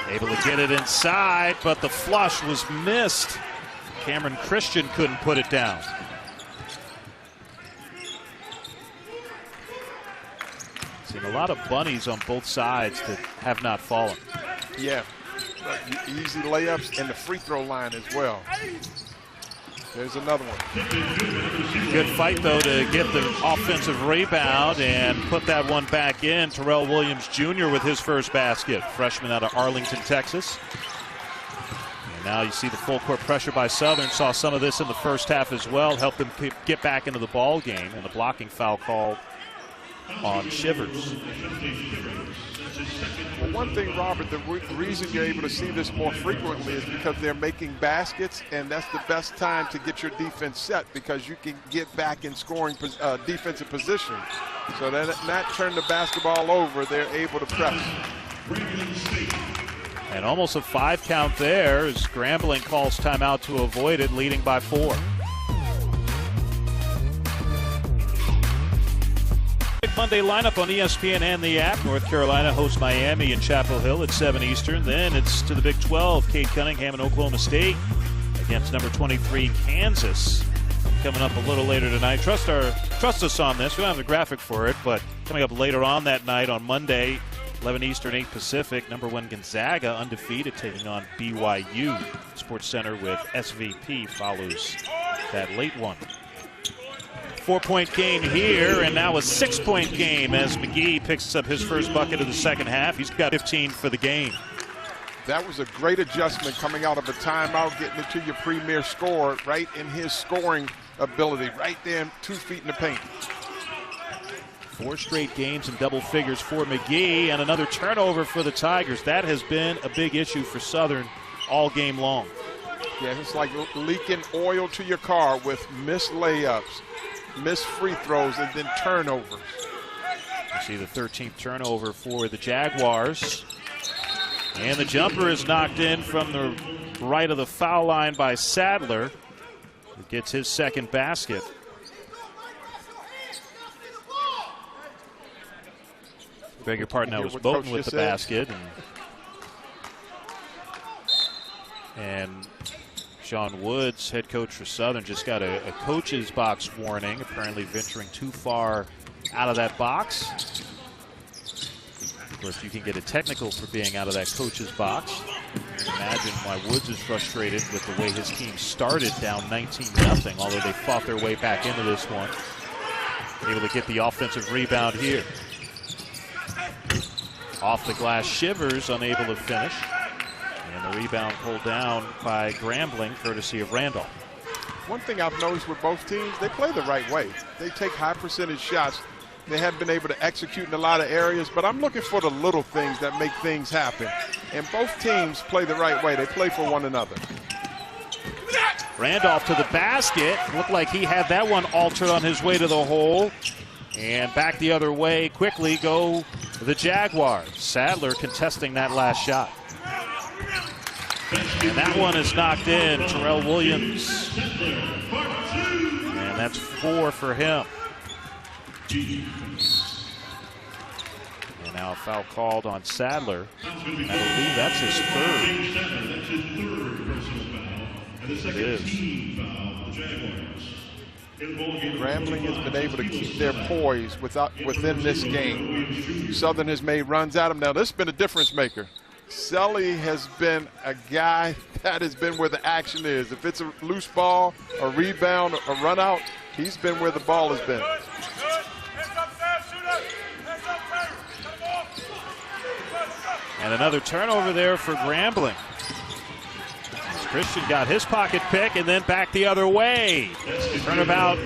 A: Able to get it inside, but the flush was missed. Cameron Christian couldn't put it down. Seen a lot of bunnies on both sides that have not fallen.
B: Yeah, easy layups and the free throw line as well. There's another one.
A: Good fight, though, to get the offensive rebound and put that one back in. Terrell Williams Jr. with his first basket, freshman out of Arlington, Texas. And now you see the full court pressure by Southern. Saw some of this in the first half as well. Helped them get back into the ball game, and the blocking foul called on Shivers.
B: Well, one thing, Robert, the reason you're able to see this more frequently is because they're making baskets, and that's the best time to get your defense set because you can get back in scoring defensive position. So that not turn the basketball over, they're able to press.
A: And almost a 5 count there as Grambling calls timeout to avoid it, leading by 4. Monday lineup on ESPN and the app. North Carolina hosts Miami in Chapel Hill at 7 Eastern. Then it's to the Big 12. Cade Cunningham and Oklahoma State against number 23 Kansas. Coming up a little later tonight. Trust us on this. We don't have the graphic for it, but coming up later on that night on Monday, 11 Eastern, 8 Pacific. Number 1 Gonzaga undefeated taking on BYU. Sports Center with SVP follows that late one. 4-point game here, and now a 6-point game as McGee picks up his first bucket of the second half. He's got 15 for the game.
B: That was a great adjustment coming out of a timeout, getting it to your premier scorer right in his scoring ability, right there, 2 feet in the paint.
A: 4 straight games in double figures for McGee, and another turnover for the Tigers. That has been a big issue for Southern all game long.
B: Yeah, it's like leaking oil to your car with missed layups, missed free throws, and then turnovers.
A: You see the 13th turnover for the Jaguars. And the jumper is knocked in from the right of the foul line by Sadler, who gets his second basket. Beg your pardon, that was Bowden with the basket. And Sean Woods, head coach for Southern, just got a coach's box warning, apparently venturing too far out of that box. Of course, you can get a technical for being out of that coach's box. Imagine why Woods is frustrated with the way his team started down 19-0, although they fought their way back into this one. Able to get the offensive rebound here. Off the glass, Shivers unable to finish. And the rebound pulled down by Grambling, courtesy of Randolph.
B: One thing I've noticed with both teams, they play the right way. They take high percentage shots. They haven't been able to execute in a lot of areas, but I'm looking for the little things that make things happen. And both teams play the right way. They play for one another.
A: Randolph to the basket. Looked like he had that one altered on his way to the hole. And back the other way quickly go the Jaguars. Sadler contesting that last shot. And that one is knocked in. Terrell Williams And that's 4 for him. And now a foul called on Sadler. I believe that's his third. It is.
B: Grambling has been able to keep their poise within this game. Southern has made runs at them. Now, this has been a difference maker. Selly has been a guy that has been where the action is. If it's a loose ball, a rebound, a run out, he's been where the ball has been.
A: And another turnover there for Grambling. Christian got his pocket pick and then back the other way. Turnabout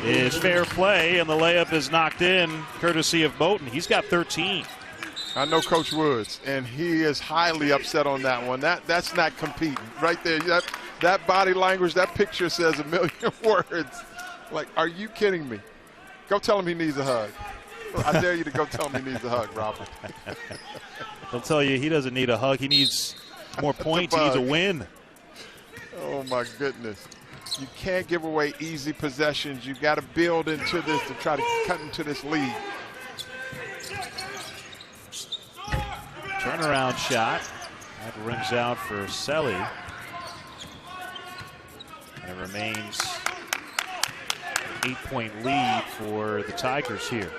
A: is fair play, and the layup is knocked in courtesy of Moten. He's got 13.
B: I know Coach Woods, and he is highly upset on that one. That's not competing. Right there, that body language, that picture says a million words. Like, are you kidding me? Go tell him he needs a hug. I dare you to go tell him he needs a hug, Robert.
A: He'll tell you he doesn't need a hug. He needs more points. He needs a win.
B: Oh, my goodness. You can't give away easy possessions. You've got to build into this to try to cut into this lead.
A: Turnaround shot. That rings out for Selly. And it remains an 8-point lead for the Tigers here.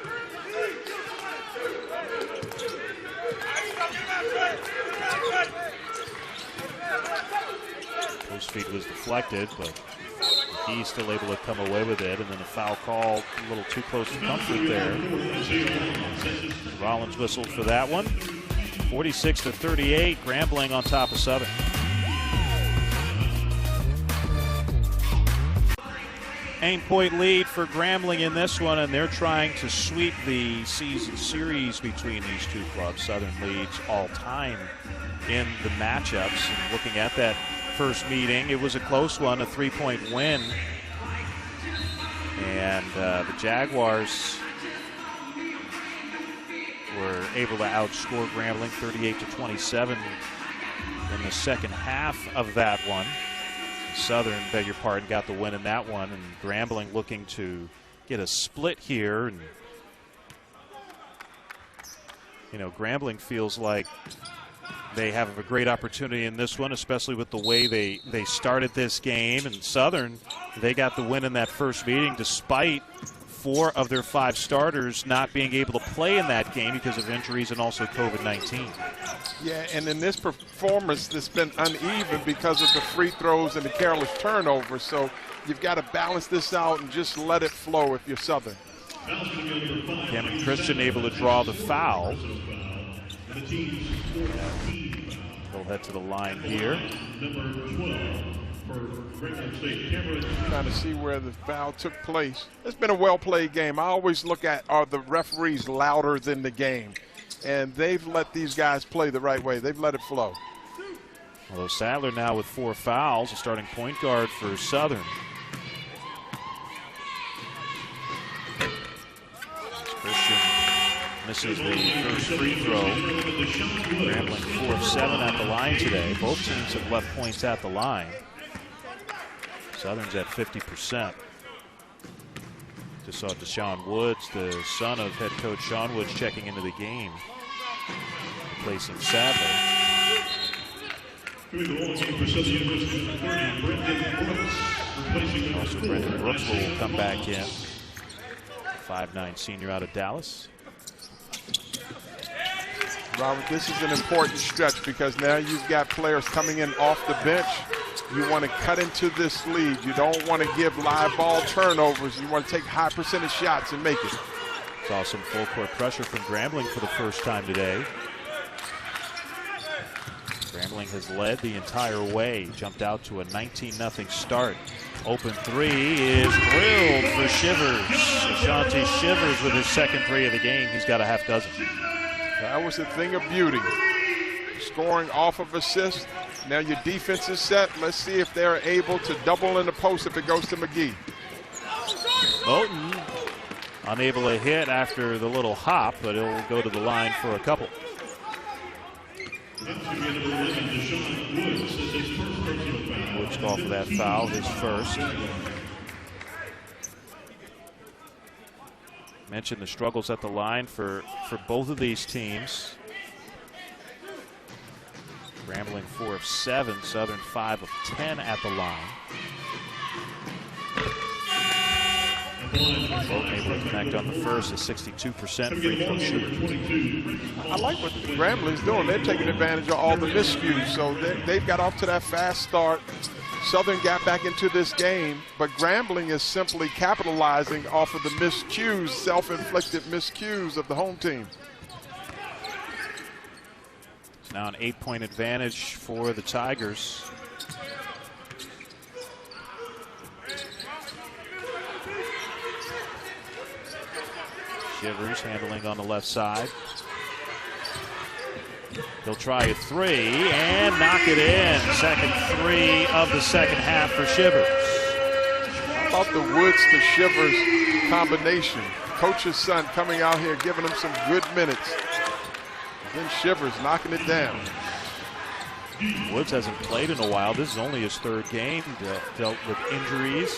A: Post feed was deflected, but he's still able to come away with it. And then a foul call, a little too close to comfort there. Rollins whistled for that one. 46-38, Grambling on top of Southern. Eight-point lead for Grambling in this one, and they're trying to sweep the season series between these two clubs. Southern leads all time in the matchups. And looking at that first meeting, it was a close one, a 3-point win. And the Jaguars were able to outscore Grambling 38-27 in the second half of that one. Southern, beg your pardon, got the win in that one, and Grambling looking to get a split here. And you know, Grambling feels like they have a great opportunity in this one, especially with the way they started this game. And Southern, they got the win in that first meeting despite 4 of their 5 starters not being able to play in that game because of injuries and also COVID-19.
B: Yeah, and in this performance, it's been uneven because of the free throws and the careless turnovers. So you've got to balance this out and just let it flow if you're Southern.
A: Cameron Christian able to draw the foul. They'll head to the line here.
B: Trying to see where the foul took place. It's been a well-played game. I always look at, are the referees louder than the game? And they've let these guys play the right way. They've let it flow.
A: Although Sadler now with 4 fouls, a starting point guard for Southern. Christian misses the first free throw. Grambling 4 of 7 at the line today. Both teams have left points at the line. Southern's at 50%. Just saw Deshaun Woods, the son of head coach Sean Woods, checking into the game, replacing Sadler. Also, Brendan Brooks will come back in. 5'9" senior out of Dallas.
B: Robert, this is an important stretch because now you've got players coming in off the bench. You want to cut into this lead. You don't want to give live ball turnovers. You want to take high percentage shots and make it.
A: Saw some full court pressure from Grambling for the first time today. Grambling has led the entire way. Jumped out to a 19-0 start. Open 3 is drilled for Shivers. Ashanti Shivers with his second 3 of the game. He's got a half dozen.
B: That was a thing of beauty. Scoring off of assists. Now your defense is set. Let's see if they're able to double in the post if it goes to McGee.
A: Moten unable to hit after the little hop, but he'll go to the line for a couple. Woods called for that foul, his first. Mentioned the struggles at the line for both of these teams. Grambling 4 of 7, Southern 5 of 10 at the line. Both able to connect on the first, a 62% free throw shooter.
B: I like what Grambling's doing. They're taking advantage of all the miscues. So they've got off to that fast start. Southern got back into this game, but Grambling is simply capitalizing off of the miscues, self-inflicted miscues of the home team.
A: It's now an 8-point advantage for the Tigers. Shivers handling on the left side. He'll try a three and knock it in. Second three of the second half for Shivers.
B: How about the Woods to Shivers combination? Coach's son coming out here giving him some good minutes. And then Shivers knocking it down.
A: Woods hasn't played in a while. This is only his third game. Dealt with injuries.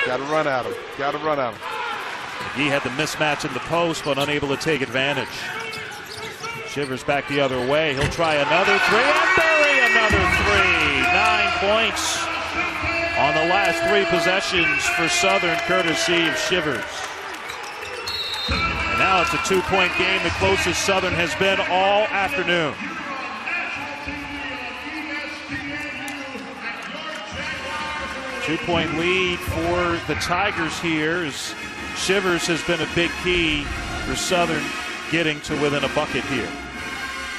B: Got to run at him. Got to run at him.
A: McGee had the mismatch in the post, but unable to take advantage. Shivers back the other way. He'll try another three and bury another three. 9 points on the last 3 possessions for Southern, courtesy of Shivers. And now it's a 2-point game, the closest Southern has been all afternoon. Two-point lead for the Tigers here as Shivers has been a big key for Southern getting to within a bucket here.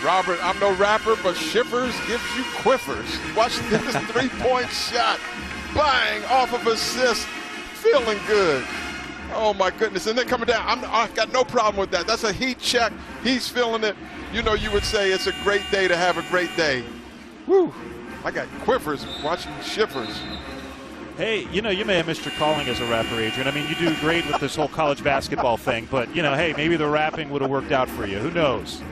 B: Robert, I'm no rapper, but Shivers gives you quivers. Watch this 3-point shot. Bang, off of assist. Feeling good. Oh, my goodness. And then coming down. I've got no problem with that. That's a heat check. He's feeling it. You know, you would say it's a great day to have a great day. Woo. I got quivers watching Shivers.
A: Hey, you know, you may have missed your calling as a rapper, Adrian. I mean, you do great with this whole college basketball thing, but, you know, hey, maybe the rapping would have worked out for you. Who knows?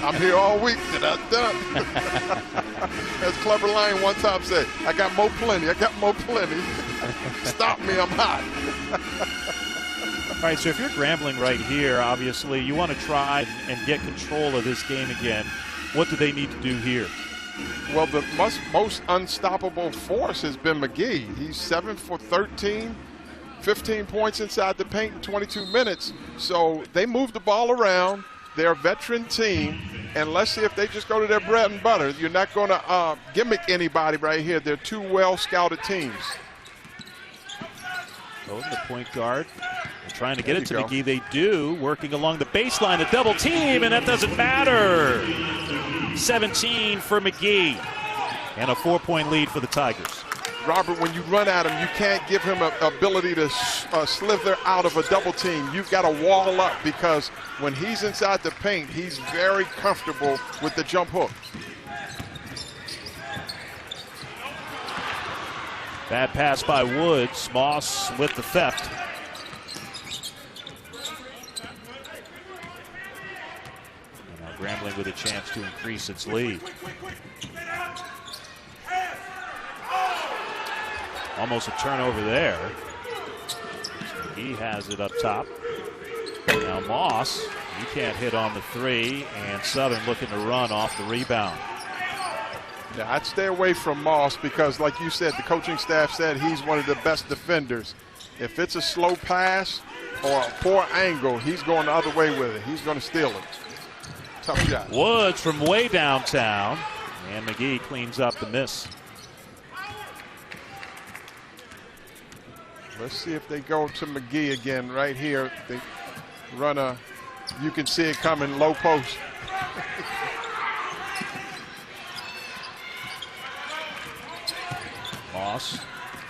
B: I'm here all week. As Clever Lane one time said, I got more plenty. I got more plenty. Stop me, I'm hot.
A: All right, so if you're Grambling right here, obviously, you want to try and get control of this game again. What do they need to do here?
B: Well, the most unstoppable force has been McGee. He's 7 for 13, 15 points inside the paint in 22 minutes. So they move the ball around. They're a veteran team. And let's see if they just go to their bread and butter. You're not going to gimmick anybody right here. They're 2 well-scouted teams.
A: Bowden, the point guard. They're trying to get it to McGee. They do, working along the baseline, the double team, and that doesn't matter. 17 for McGee, and a 4-point lead for the Tigers.
B: Robert, when you run at him, you can't give him an ability to slither out of a double team. You've got to wall up because when he's inside the paint, he's very comfortable with the jump hook.
A: Bad pass by Woods. Moss with the theft. And now Grambling with a chance to increase its lead. Almost a turnover there. He has it up top. Now Moss, he can't hit on the three, and Southern looking to run off the rebound.
B: Yeah, I'd stay away from Moss because, like you said, the coaching staff said he's one of the best defenders. If it's a slow pass or a poor angle, he's going the other way with it. He's going to steal it. Tough shot.
A: Woods from way downtown, and McGee cleans up the miss.
B: Let's see if they go to McGee again right here. They run a, you can see it coming, low post.
A: Moss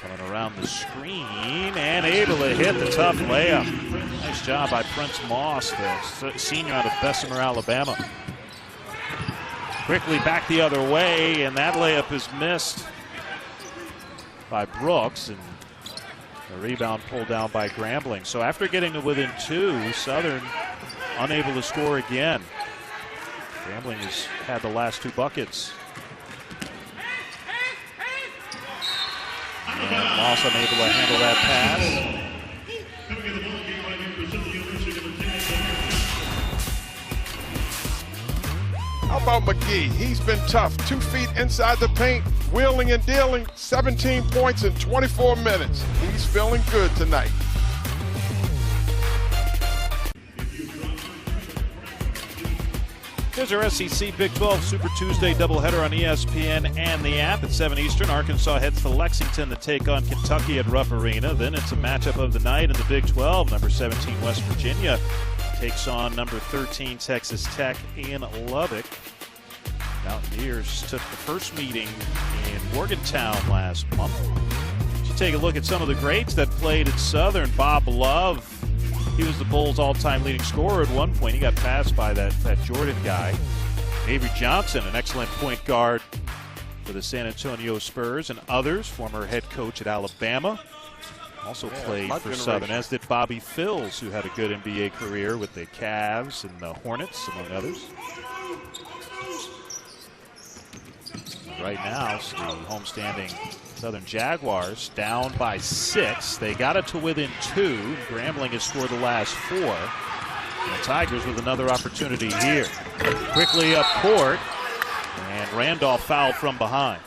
A: coming around the screen and able to hit the tough layup. Nice job by Prince Moss, the senior out of Bessemer, Alabama. Quickly back the other way, and that layup is missed by Brooks, and the rebound pulled down by Grambling. So after getting to within 2, Southern unable to score again. Grambling has had the last 2 buckets. And Moss unable to handle that pass.
B: How about McGee? He's been tough. 2 feet inside the paint, wheeling and dealing, 17 points in 24 minutes. He's feeling good tonight.
A: Here's our SEC Big 12 Super Tuesday doubleheader on ESPN and the app at 7 Eastern. Arkansas heads to Lexington to take on Kentucky at Rupp Arena. Then it's a matchup of the night in the Big 12. Number 17 West Virginia takes on number 13 Texas Tech in Lubbock. Mountaineers took the first meeting in Morgantown last month. You take a look at some of the greats that played at Southern. Bob Love. He was the Bulls' all-time leading scorer at one point. He got passed by that Jordan guy. Avery Johnson, an excellent point guard for the San Antonio Spurs, and others. Former head coach at Alabama. Also played for Southern, as did Bobby Phills, who had a good NBA career with the Cavs and the Hornets, among others. Right now, the homestanding Southern Jaguars down by 6. They got it to within 2. Grambling has scored the last 4. And the Tigers with another opportunity here. Quickly up court, and Randolph fouled from behind.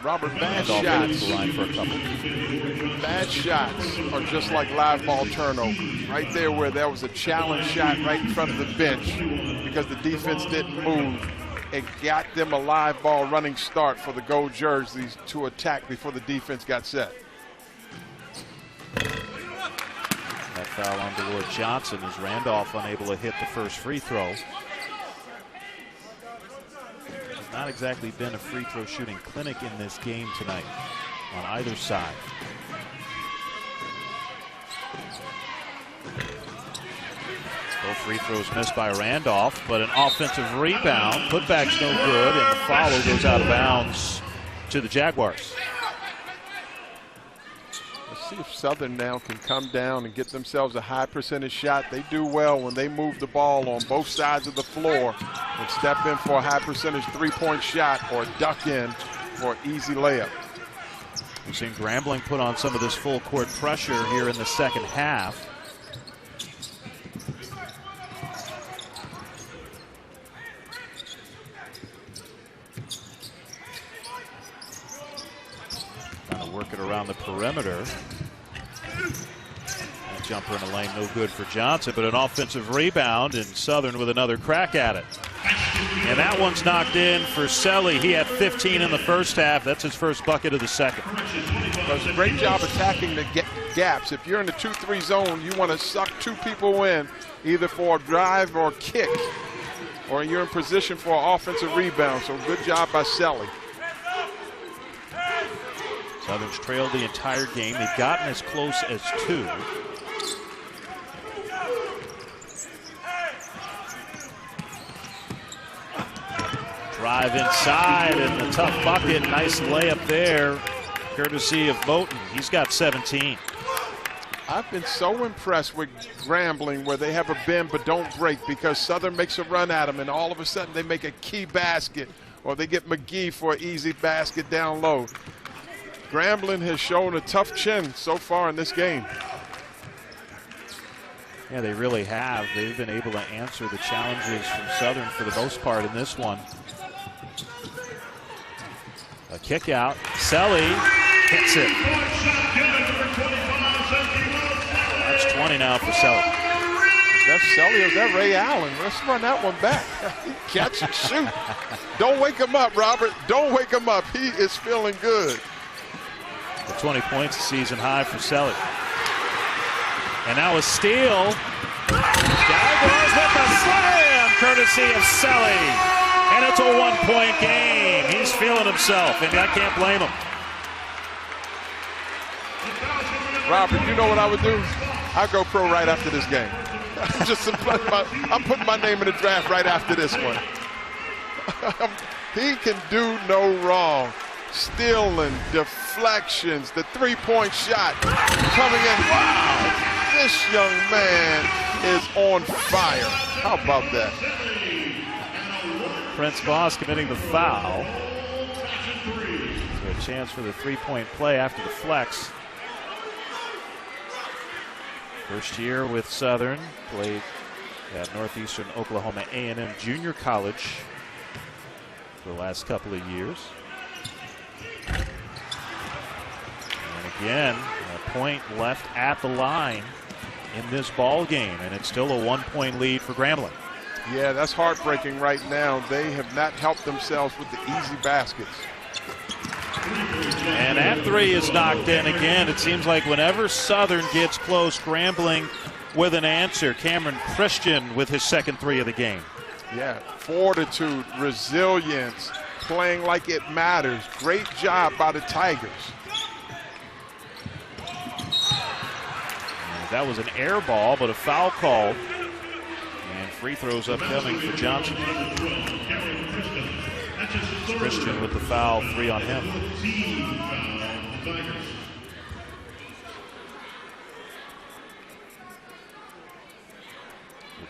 B: Robert, bad
A: Randolph
B: shots.
A: the line for a couple.
B: Bad shots are just like live ball turnovers. Right there where there was a challenge shot right in front of the bench because the defense didn't move. It got them a live ball running start for the gold jerseys to attack before the defense got set.
A: That foul on DeLore Johnson as Randolph unable to hit the first free throw. Has not exactly been a free throw shooting clinic in this game tonight on either side. Both free throws missed by Randolph, but an offensive rebound. Putback's no good, and the follow goes out of bounds to the Jaguars.
B: Let's see if Southern now can come down and get themselves a high percentage shot. They do well when they move the ball on both sides of the floor and step in for a high percentage three-point shot or duck in for an easy layup.
A: We've seen Grambling put on some of this full court pressure here in the second half. Trying to work it around the perimeter. That jumper in the lane, no good for Johnson, but an offensive rebound, and Southern with another crack at it. And that one's knocked in for Selly. He had 15 in the first half. That's his first bucket of the second.
B: Does a great job attacking the gaps. If you're in the 2-3 zone, you want to suck 2 people in, either for a drive or a kick, or you're in position for an offensive rebound. So good job by Selly.
A: Southern's trailed the entire game. They've gotten as close as 2. Drive inside and the tough bucket. Nice layup there, courtesy of Moten. He's got 17.
B: I've been so impressed with Grambling where they have a bend but don't break, because Southern makes a run at them and all of a sudden they make a key basket, or they get McGee for an easy basket down low. Grambling has shown a tough chin so far in this game.
A: Yeah, they really have. They've been able to answer the challenges from Southern for the most part in this one. A kick out. Selly hits it. That's 20 now for Selly.
B: Is that Selly or is that Ray Allen? Let's run that one back. Catch and shoot. Don't wake him up, Robert. Don't wake him up. He is feeling good.
A: The 20 points, a season high for Selly. And now a steal. Jaguars with a slam, courtesy of Selly. And it's a 1-point game. He's feeling himself, and I can't blame him.
B: Robert, you know what I would do? I'd go pro right after this game. I'm putting my name in the draft right after this one. He can do no wrong. Stealing, deflections, the three-point shot coming in. Wow, this young man is on fire. How about that?
A: Prince Boss committing the foul. chance for the three-point play after the flex. First year with Southern, played at Northeastern Oklahoma A&M Junior College for the last couple of years. And again, a point left at the line in this ball game, and it's still a 1-point lead for Grambling.
B: Yeah, that's heartbreaking right now. They have not helped themselves with the easy baskets.
A: And that three is knocked in again. It seems like whenever Southern gets close, Grambling with an answer. Cameron Christian with his second three of the game.
B: Yeah, fortitude, resilience, playing like it matters. Great job by the Tigers.
A: And that was an air ball, but a foul called. And free throws upcoming for Johnson. Christian with the foul, 3 on him.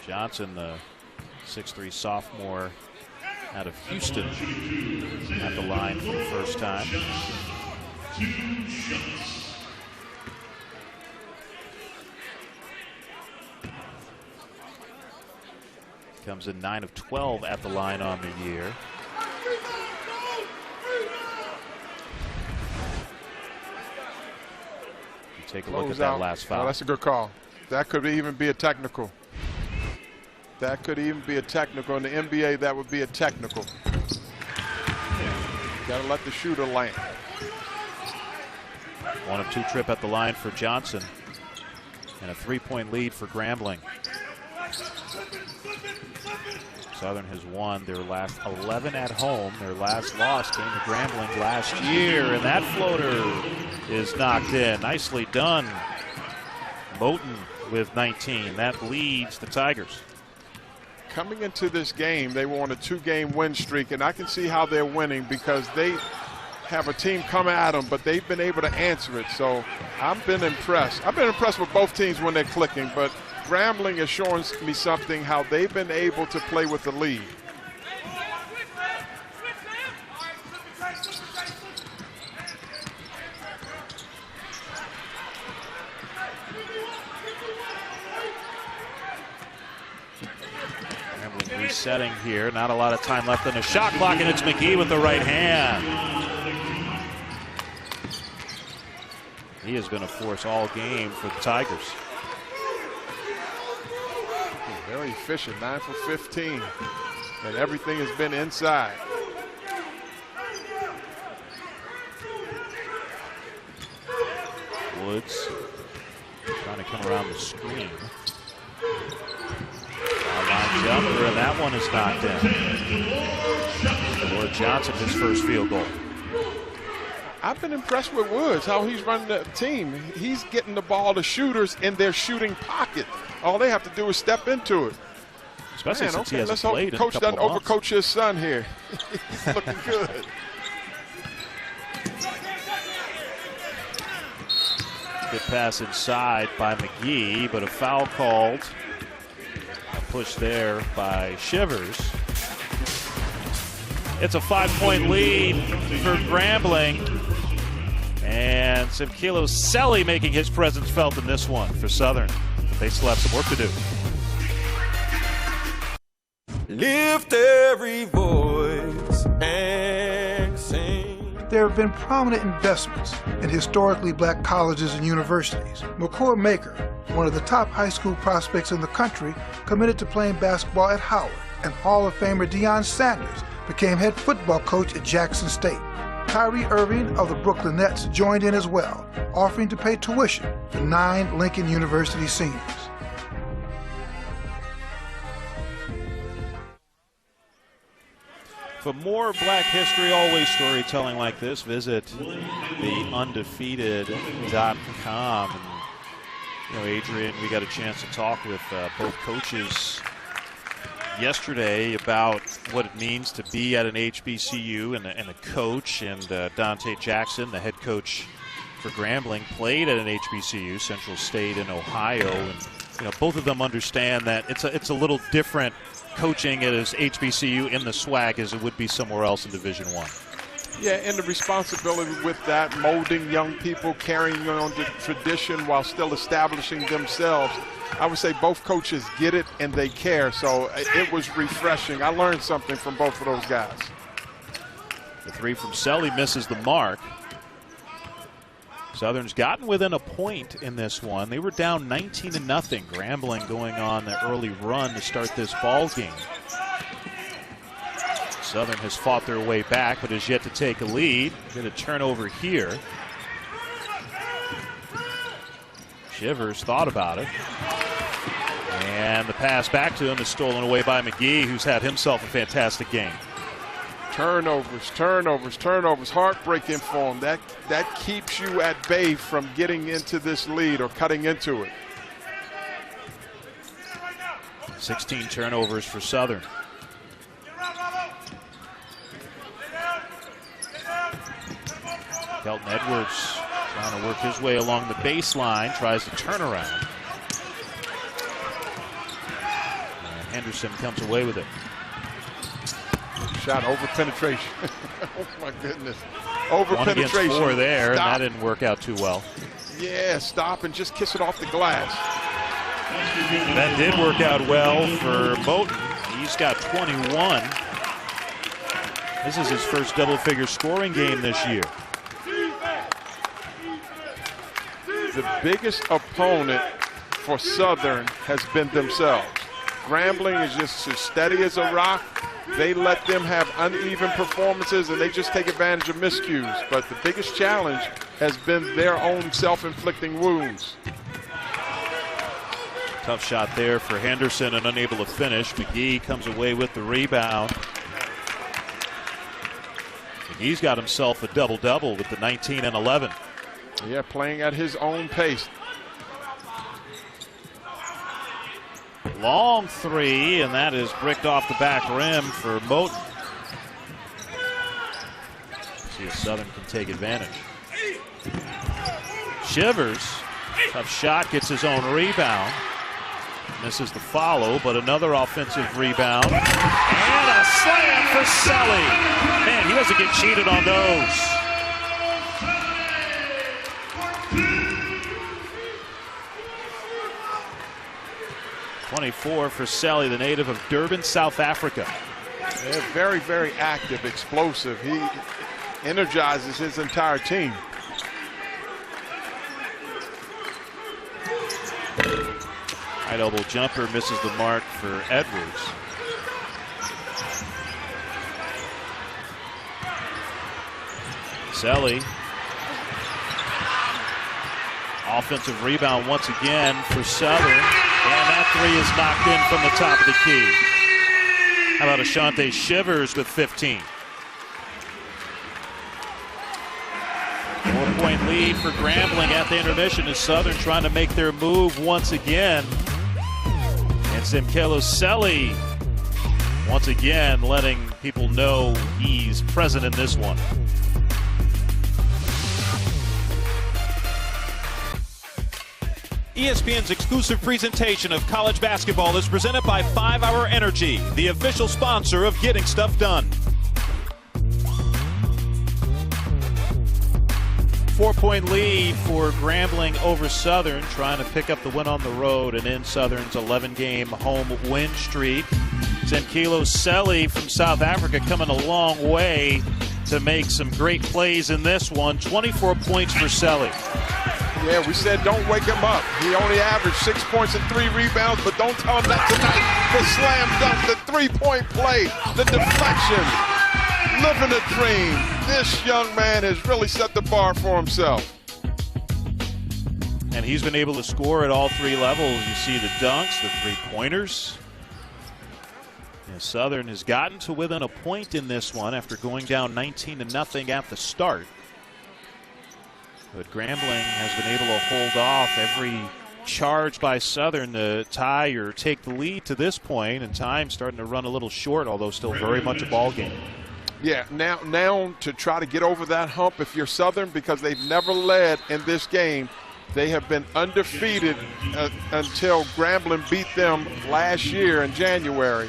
A: Johnson, the 6'3" sophomore out of Houston, at the line for the first time. Comes in 9 of 12 at the line on the year. You take a look at that last foul.
B: Oh, that's a good call. That could even be a technical. That could even be a technical. In the NBA, that would be a technical. Got to let the shooter land.
A: 1 of 2 trip at the line for Johnson. And a 3-point lead for Grambling. Southern has won their last 11 at home. Their last loss came to Grambling last year, and that floater is knocked in. Nicely done. Moten with 19. That leads the Tigers.
B: Coming into this game, they were on a 2-game win streak, and I can see how they're winning because they have a team come at them, but they've been able to answer it. So I've been impressed. I've been impressed with both teams when they're clicking, but Grambling is showing me something, how they've been able to play with the lead.
A: Grambling resetting here. Not a lot of time left on the shot clock, and it's McGee with the right hand. He has been a force all game for the Tigers.
B: Very efficient, 9 for 15, and everything has been inside.
A: Woods trying to come around the screen. Line jumper, and that one is knocked in. Lord Johnson, his first field goal.
B: I've been impressed with Woods, how he's running the team. He's getting the ball to shooters in their shooting pocket. All they have to do is step into it.
A: Especially since he hasn't
B: let's
A: played in a
B: hope Coach
A: couple
B: doesn't
A: of months.
B: overcoach his son here. He's looking good.
A: Good pass inside by McGee, but a foul called. A push there by Shivers. It's a 5-point lead for Grambling. And Simkilo Selly making his presence felt in this one for Southern. But they still have some work to do.
G: Lift every voice and sing.
H: There have been prominent investments in historically black colleges and universities. McCord Maker, one of the top high school prospects in the country, committed to playing basketball at Howard, and Hall of Famer Deion Sanders became head football coach at Jackson State. Kyrie Irving of the Brooklyn Nets joined in as well, offering to pay tuition for 9 Lincoln University seniors.
A: For more Black History, always storytelling like this, visit theundefeated.com. And, you know, Adrian, we got a chance to talk with both coaches yesterday about what it means to be at an HBCU and a coach. And Dante Jackson, the head coach for Grambling, played at an HBCU, Central State in Ohio. And you know, both of them understand that it's a little different coaching at his HBCU in the SWAC as it would be somewhere else in Division I.
B: Yeah, and the responsibility with that, molding young people, carrying on the tradition while still establishing themselves. I would say both coaches get it and they care, so it was refreshing. I learned something from both of those guys.
A: The three from Selly misses the mark. Southern's gotten within a point in this one. They were down 19-0. Grambling going on the early run to start this ball game. Southern has fought their way back, but has yet to take a lead. Get a turnover here. Shivers thought about it. And the pass back to him is stolen away by McGee, who's had himself a fantastic game.
B: Turnovers. Heartbreaking for him. That keeps you at bay from getting into this lead or cutting into it.
A: 16 turnovers for Southern. Kelton Edwards trying to work his way along the baseline, tries to turn around. And Henderson comes away with it.
B: Shot over penetration. Oh my goodness. Over
A: One
B: penetration.
A: Against 4 there,
B: Stop.
A: and that didn't work out too well.
B: Yeah, stop and just kiss it off the glass.
A: That did work out well for Moten. He's got 21. This is his first double-figure scoring game this year.
B: The biggest opponent for Southern has been themselves. Grambling is just as steady as a rock. They let them have uneven performances and they just take advantage of miscues. But the biggest challenge has been their own self-inflicting wounds.
A: Tough shot there for Henderson and unable to finish. McGee comes away with the rebound. McGee's got himself a double-double with the 19 and 11.
B: Yeah, playing at his own pace.
A: Long three, and that is bricked off the back rim for Moten. See if Southern can take advantage. Shivers, tough shot, gets his own rebound. Misses the follow, but another offensive rebound. And a slam for Selly. Man, he doesn't get cheated on those. .24 for Selly, the native of Durban, South Africa.
B: They're very, very active, explosive. He energizes his entire team.
A: Right elbow jumper misses the mark for Edwards. Selly. Offensive rebound once again for Southern. And that three is knocked in from the top of the key. How about Ashante Shivers with 15? 4-point lead for Grambling at the intermission as Southern trying to make their move once again. And Simkelo Selly once again letting people know he's present in this one. ESPN's exclusive presentation of college basketball is presented by 5 Hour Energy, the official sponsor of Getting Stuff Done. 4-point lead for Grambling over Southern, trying to pick up the win on the road and end Southern's 11-game home win streak. Simkelo Selly from South Africa coming a long way to make some great plays in this one. 24 points for Selly.
B: Yeah, we said don't wake him up. He only averaged 6 points and 3 rebounds, but don't tell him that tonight. The slam dunk, the three-point play, the deflection, living a dream. This young man has really set the bar for himself.
A: And he's been able to score at all 3 levels. You see the dunks, the three-pointers. And Southern has gotten to within a point in this one after going down 19-0 at the start. But Grambling has been able to hold off every charge by Southern to tie or take the lead to this point, and time starting to run a little short, although still very much a ball game.
B: Yeah, now to try to get over that hump if you're Southern, because they've never led in this game. They have been undefeated until Grambling beat them last year in January.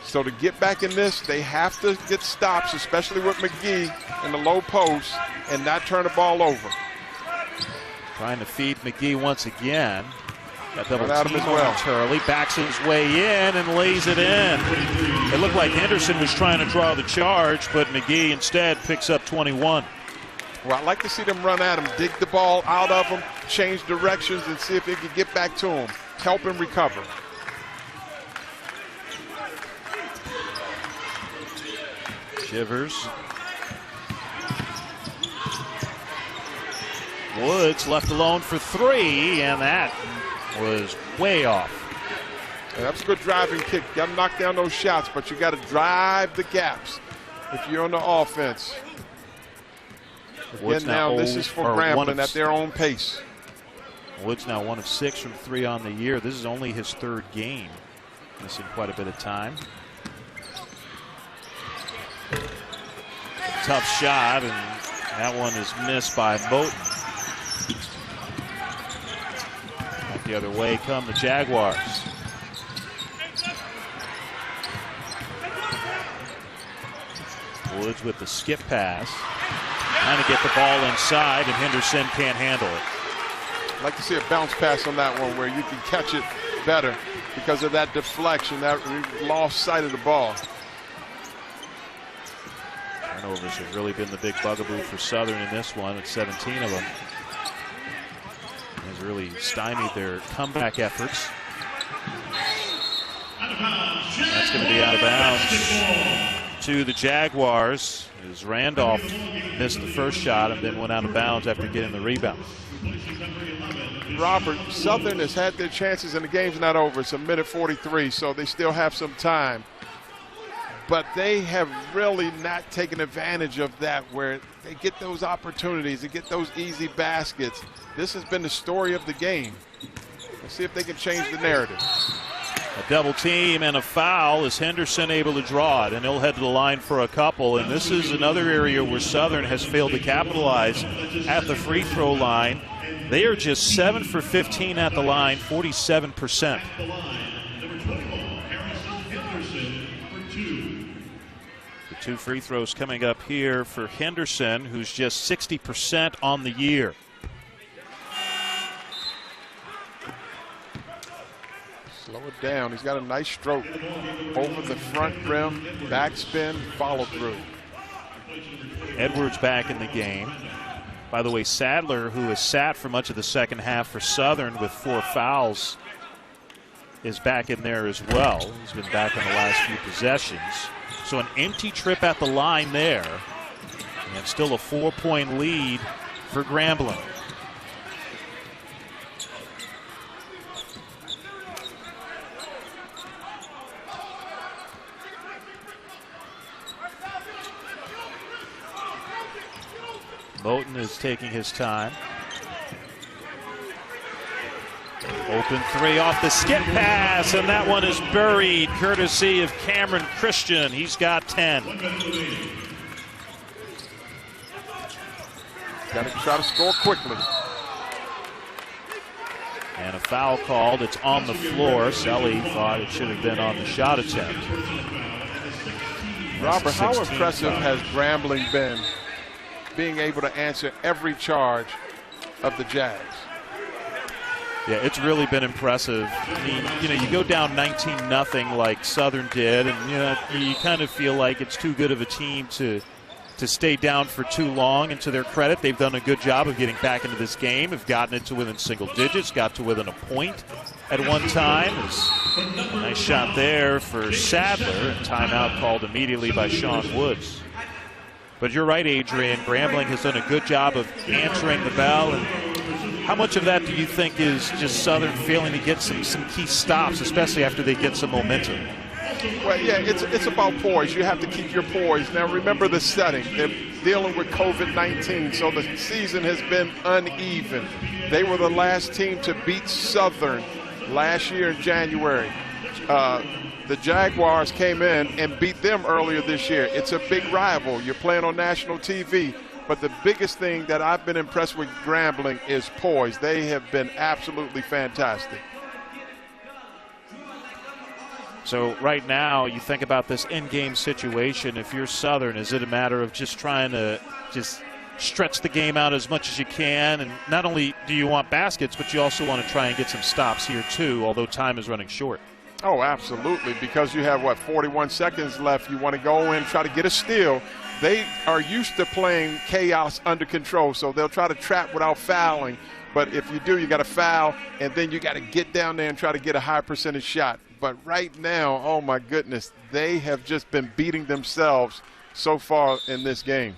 B: So to get back in this, they have to get stops, especially with McGee in the low post, and not turn the ball over.
A: Trying to feed McGee once again. Got double
B: team as well.
A: Turley backs his way in and lays it in. It looked like Henderson was trying to draw the charge, but McGee instead picks up 21.
B: Well, I'd like to see them run at him, dig the ball out of him, change directions, and see if they can get back to him, help him recover.
A: Shivers. Woods left alone for three, and that was way off.
B: Yeah, that's a good driving kick. You got to knock down those shots, but you got to drive the gaps if you're on the offense. Again, now this is for Grambling at their own pace.
A: Woods now 1 of 6 from 3 on the year. This is only his 3rd game. Missing quite a bit of time. Tough shot, and that one is missed by Moten. Back the other way come the Jaguars. Woods with the skip pass. Trying to get the ball inside, and Henderson can't handle it.
B: I'd like to see a bounce pass on that one where you can catch it better because of that deflection, that lost sight of the ball.
A: Turnovers have really been the big bugaboo for Southern in this one, with 17 of them. Has really stymied their comeback efforts. That's going to be out of bounds to the Jaguars, as Randolph missed the first shot and then went out of bounds after getting the rebound.
B: Robert, Southern has had their chances and the game's not over. It's a minute 43, so they still have some time. But they have really not taken advantage of that, where they get those opportunities, they get those easy baskets. This has been the story of the game. Let's see if they can change the narrative.
A: A double team and a foul. Is Henderson able to draw it? And he'll head to the line for a couple. And this is another area where Southern has failed to capitalize at the free throw line. They are just 7 for 15 at the line, 47%. The 2 free throws coming up here for Henderson, who's just 60% on the year.
B: Slow it down. He's got a nice stroke over the front rim, backspin, follow through.
A: Edwards back in the game. By the way, Sadler, who has sat for much of the second half for Southern with 4 fouls, is back in there as well. He's been back in the last few possessions. So an empty trip at the line there, and still a 4-point lead for Grambling. Moten is taking his time. Open 3 off the skip pass, and that one is buried, courtesy of Cameron Christian. He's got 10.
B: Got to try to score quickly.
A: And a foul called. It's on the floor. Selly thought it should have been on the shot attempt.
B: Robert, how impressive has Grambling been, being able to answer every charge of the Jags?
A: Yeah, it's really been impressive. I mean, you go down 19-0 like Southern did, and you kind of feel like it's too good of a team to stay down for too long. And to their credit, they've done a good job of getting back into this game, have gotten it to within single digits, got to within a point at one time. Nice shot there for Sadler, and timeout called immediately by Sean Woods. But you're right, Adrian. Grambling has done a good job of answering the bell. And how much of that do you think is just Southern failing to get some key stops, especially after they get some momentum?
B: Well, yeah, it's about poise. You have to keep your poise. Now, remember the setting. They're dealing with COVID-19, so the season has been uneven. They were the last team to beat Southern last year in January. The Jaguars came in and beat them earlier this year. It's a big rival. You're playing on national TV. But the biggest thing that I've been impressed with Grambling is poise. They have been absolutely fantastic.
A: So right now, you think about this in-game situation. If you're Southern, is it a matter of just trying to just stretch the game out as much as you can? And not only do you want baskets, but you also want to try and get some stops here too, although time is running short.
B: Oh, absolutely, because you have, 41 seconds left. You want to go in, try to get a steal. They are used to playing chaos under control, so they'll try to trap without fouling. But if you do, you got to foul, and then you got to get down there and try to get a high percentage shot. But right now, oh my goodness, they have just been beating themselves so far in this game.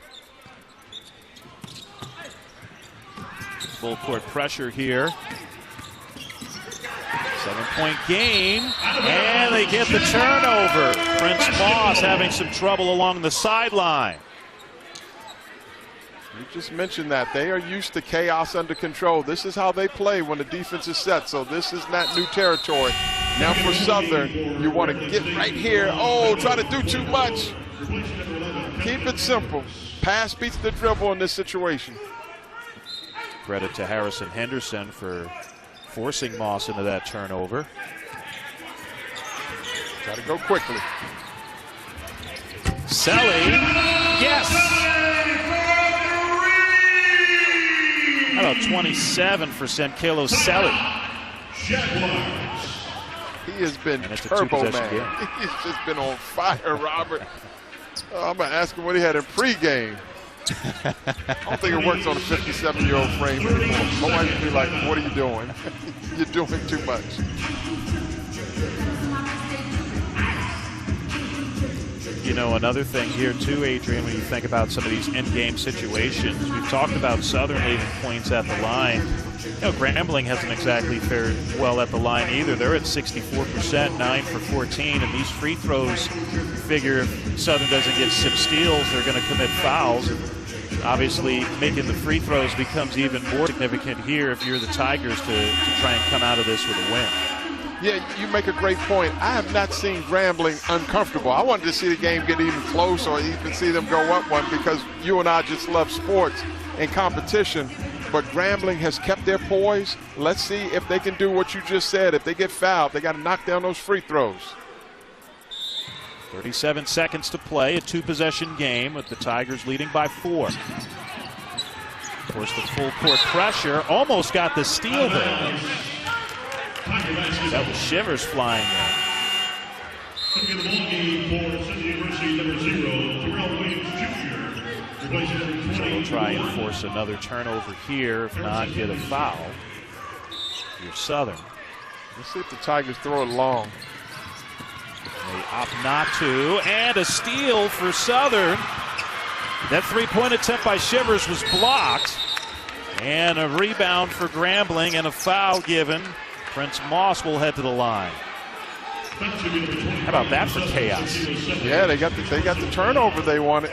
A: Full court pressure here. 7-point game, and they get the turnover. Prince Moss having some trouble along the sideline.
B: You just mentioned that. They are used to chaos under control. This is how they play when the defense is set, so this is not new territory. Now for Southern, you want to get right here. Oh, try to do too much. Keep it simple. Pass beats the dribble in this situation.
A: Credit to Harrison Henderson for forcing Moss into that turnover.
B: Got to go quickly.
A: Selly, yes! How about 27 for Senkelo Selly?
B: He has been turbo, man. He's just been on fire, Robert. I'm going to ask him what he had in pregame. I don't think it works on a 57-year-old frame anymore. My wife would be like, what are you doing? You're doing too much.
A: You know, another thing here too, Adrian, when you think about some of these in-game situations, we've talked about Southern leaving points at the line. You know, Grambling hasn't exactly fared well at the line either. They're at 64%, 9 for 14, and these free throws figure if Southern doesn't get some steals, they're going to commit fouls. And obviously, making the free throws becomes even more significant here if you're the Tigers to try and come out of this with a win.
B: Yeah, you make a great point. I have not seen Grambling uncomfortable. I wanted to see the game get even close or even see them go up one because you and I just love sports and competition. But Grambling has kept their poise. Let's see if they can do what you just said. If they get fouled, they got to knock down those free throws.
A: 37 seconds to play, a two-possession game with the Tigers leading by 4. Of course, the full court pressure almost got the steal there. That was Shivers flying there. So we'll try and force another turnover here, if not get a foul. You're Southern.
B: Let's see if the Tigers throw it long.
A: They opt not to, and a steal for Southern. That three-point attempt by Shivers was blocked, and a rebound for Grambling and a foul given. Prince Moss will head to the line. How about that for chaos?
B: Yeah, they got the turnover they wanted.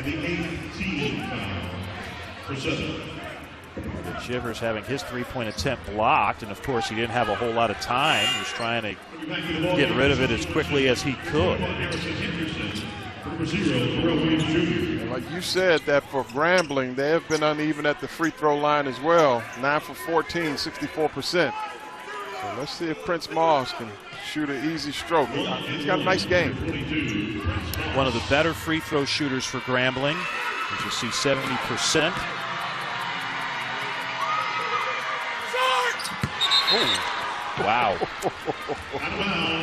A: Shivers having his three-point attempt blocked, and of course he didn't have a whole lot of time. He was trying to get rid of it as quickly as he could.
B: Like you said, that for Grambling, they have been uneven at the free throw line as well. 9 for 14, 64%. So let's see if Prince Moss can shoot an easy stroke. He's got a nice game.
A: One of the better free throw shooters for Grambling. As you see, 70%. Oh, wow.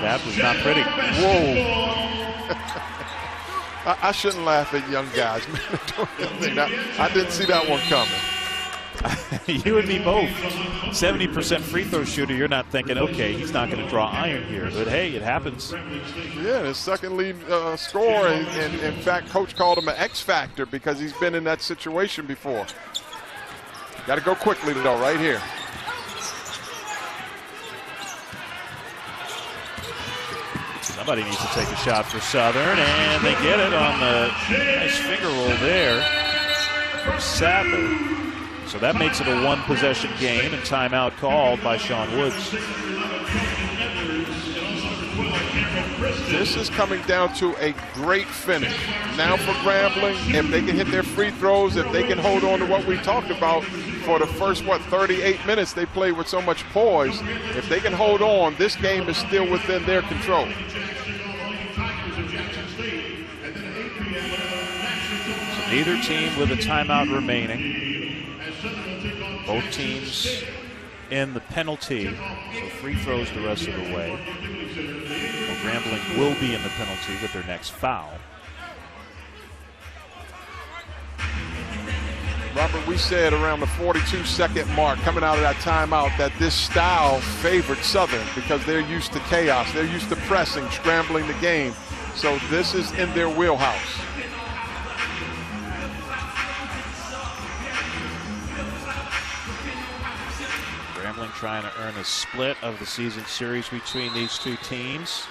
A: That was not pretty.
B: Whoa. I shouldn't laugh at young guys. I didn't see that one coming.
A: You and me both. 70% free throw shooter, you're not thinking, okay, he's not going to draw iron here. But, hey, it happens.
B: Yeah, his second lead scorer. And in fact, Coach called him an X factor because he's been in that situation before. Got to go quickly, though, right here.
A: Somebody needs to take a shot for Southern, and they get it on the nice finger roll there from Sadler. So that makes it a one-possession game, and timeout called by Sean Woods.
B: This is coming down to a great finish. Now for Grambling, if they can hit their free throws, if they can hold on to what we talked about for the first, 38 minutes they played with so much poise. If they can hold on, this game is still within their control.
A: Neither team with a timeout remaining. Both teams in the penalty, so free throws the rest of the way. Well, Grambling will be in the penalty with their next foul.
B: Robert, we said around the 42-second mark coming out of that timeout that this style favored Southern because they're used to chaos. They're used to pressing, scrambling the game. So this is in their wheelhouse.
A: Grambling trying to earn a split of the season series between these two teams.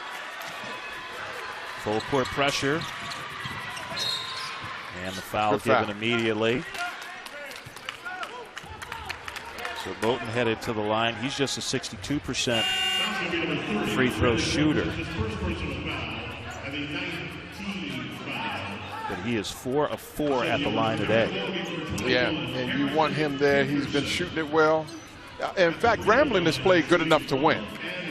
A: Full court pressure. And the foul given immediately. So Moten headed to the line. He's just a 62% free throw shooter. But he is 4 of 4 at the line today.
B: Yeah, and you want him there. He's been shooting it well. In fact, Grambling has played good enough to win.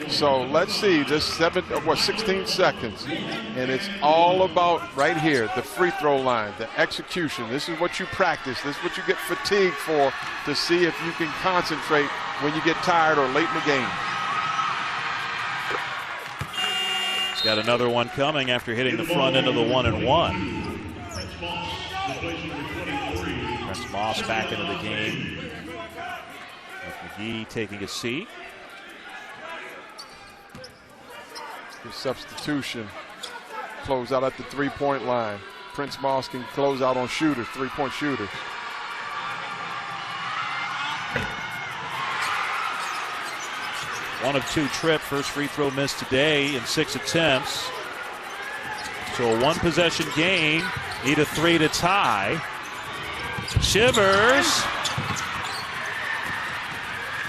B: So let's see, this 16 seconds. And it's all about right here, the free throw line, the execution. This is what you practice. This is what you get fatigued for, to see if you can concentrate when you get tired or late in the game.
A: He's got another one coming after hitting the front end of the 1-and-1. Prince Moss back into the game. McGee taking a seat.
B: Good substitution. Close out at the three-point line. Prince Moss can close out on shooters, three-point shooters.
A: One of two trip. First free throw missed today in 6 attempts. So a one-possession game. Need a 3 to tie. Shivers.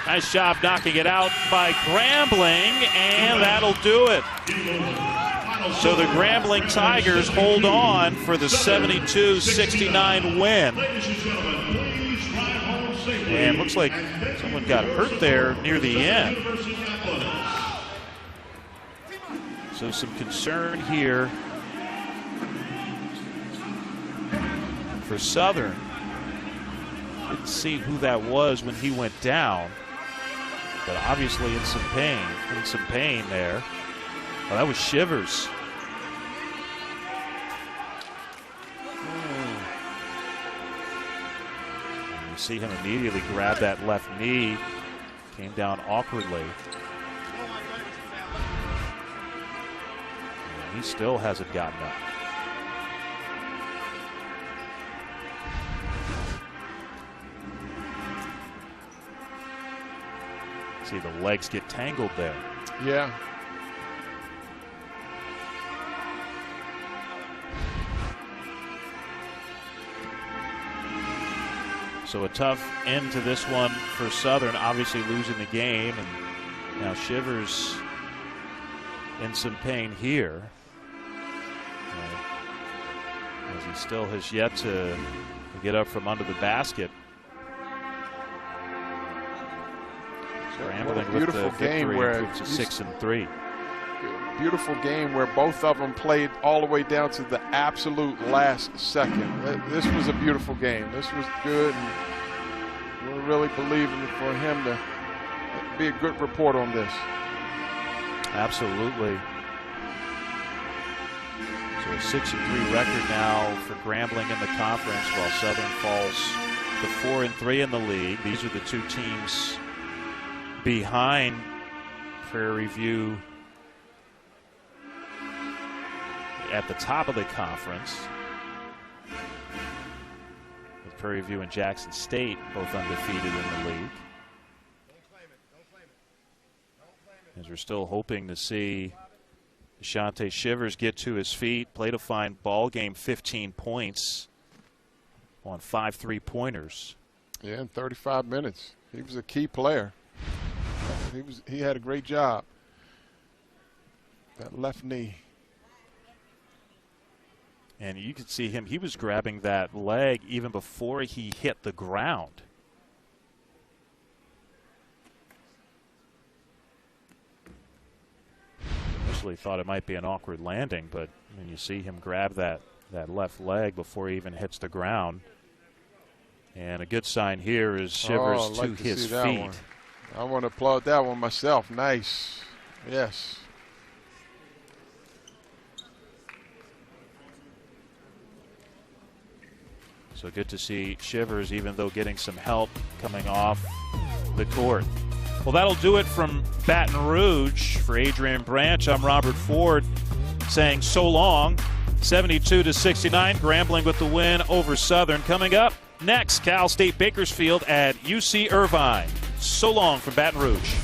A: Nice job knocking it out by Grambling, and that'll do it. So the Grambling Tigers hold on for the 72-69 win. And looks like someone got hurt there near the end. So some concern here for Southern. Didn't see who that was when he went down, but obviously in some pain there. Oh, that was Shivers. And you see him immediately grab that left knee. Came down awkwardly. And he still hasn't gotten up. See the legs get tangled there.
B: Yeah.
A: So a tough end to this one for Southern, obviously losing the game, and now Shivers in some pain here. As he still has yet to get up from under the basket.
B: What a beautiful game where
A: it's a 6-3.
B: Beautiful game where both of them played all the way down to the absolute last second. This was a beautiful game. This was good, and we're really believing for him to be a good report on this.
A: Absolutely. So a 6-3 record now for Grambling in the conference, while Southern falls to 4-3 in the league. These are the two teams behind Prairie View at the top of the conference, with Prairie View and Jackson State both undefeated in the league. As we're still hoping to see Ashante Shivers get to his feet, played a fine ball game, 15 points on 5 3-pointers.
B: Yeah, in 35 minutes. He was a key player. He had a great job. That left knee.
A: And you could see him, he was grabbing that leg even before he hit the ground. Initially thought it might be an awkward landing, but when you see him grab that that left leg before he even hits the ground. And a good sign here is Shivers
B: I'd like
A: to
B: to
A: his
B: see that
A: feet.
B: one. I want to applaud that one myself. Nice. Yes.
A: So good to see Shivers, even though getting some help coming off the court. Well, that'll do it from Baton Rouge. For Adrian Branch, I'm Robert Ford saying so long. 72-69, Grambling with the win over Southern. Coming up next, Cal State Bakersfield at UC Irvine. So long from Baton Rouge.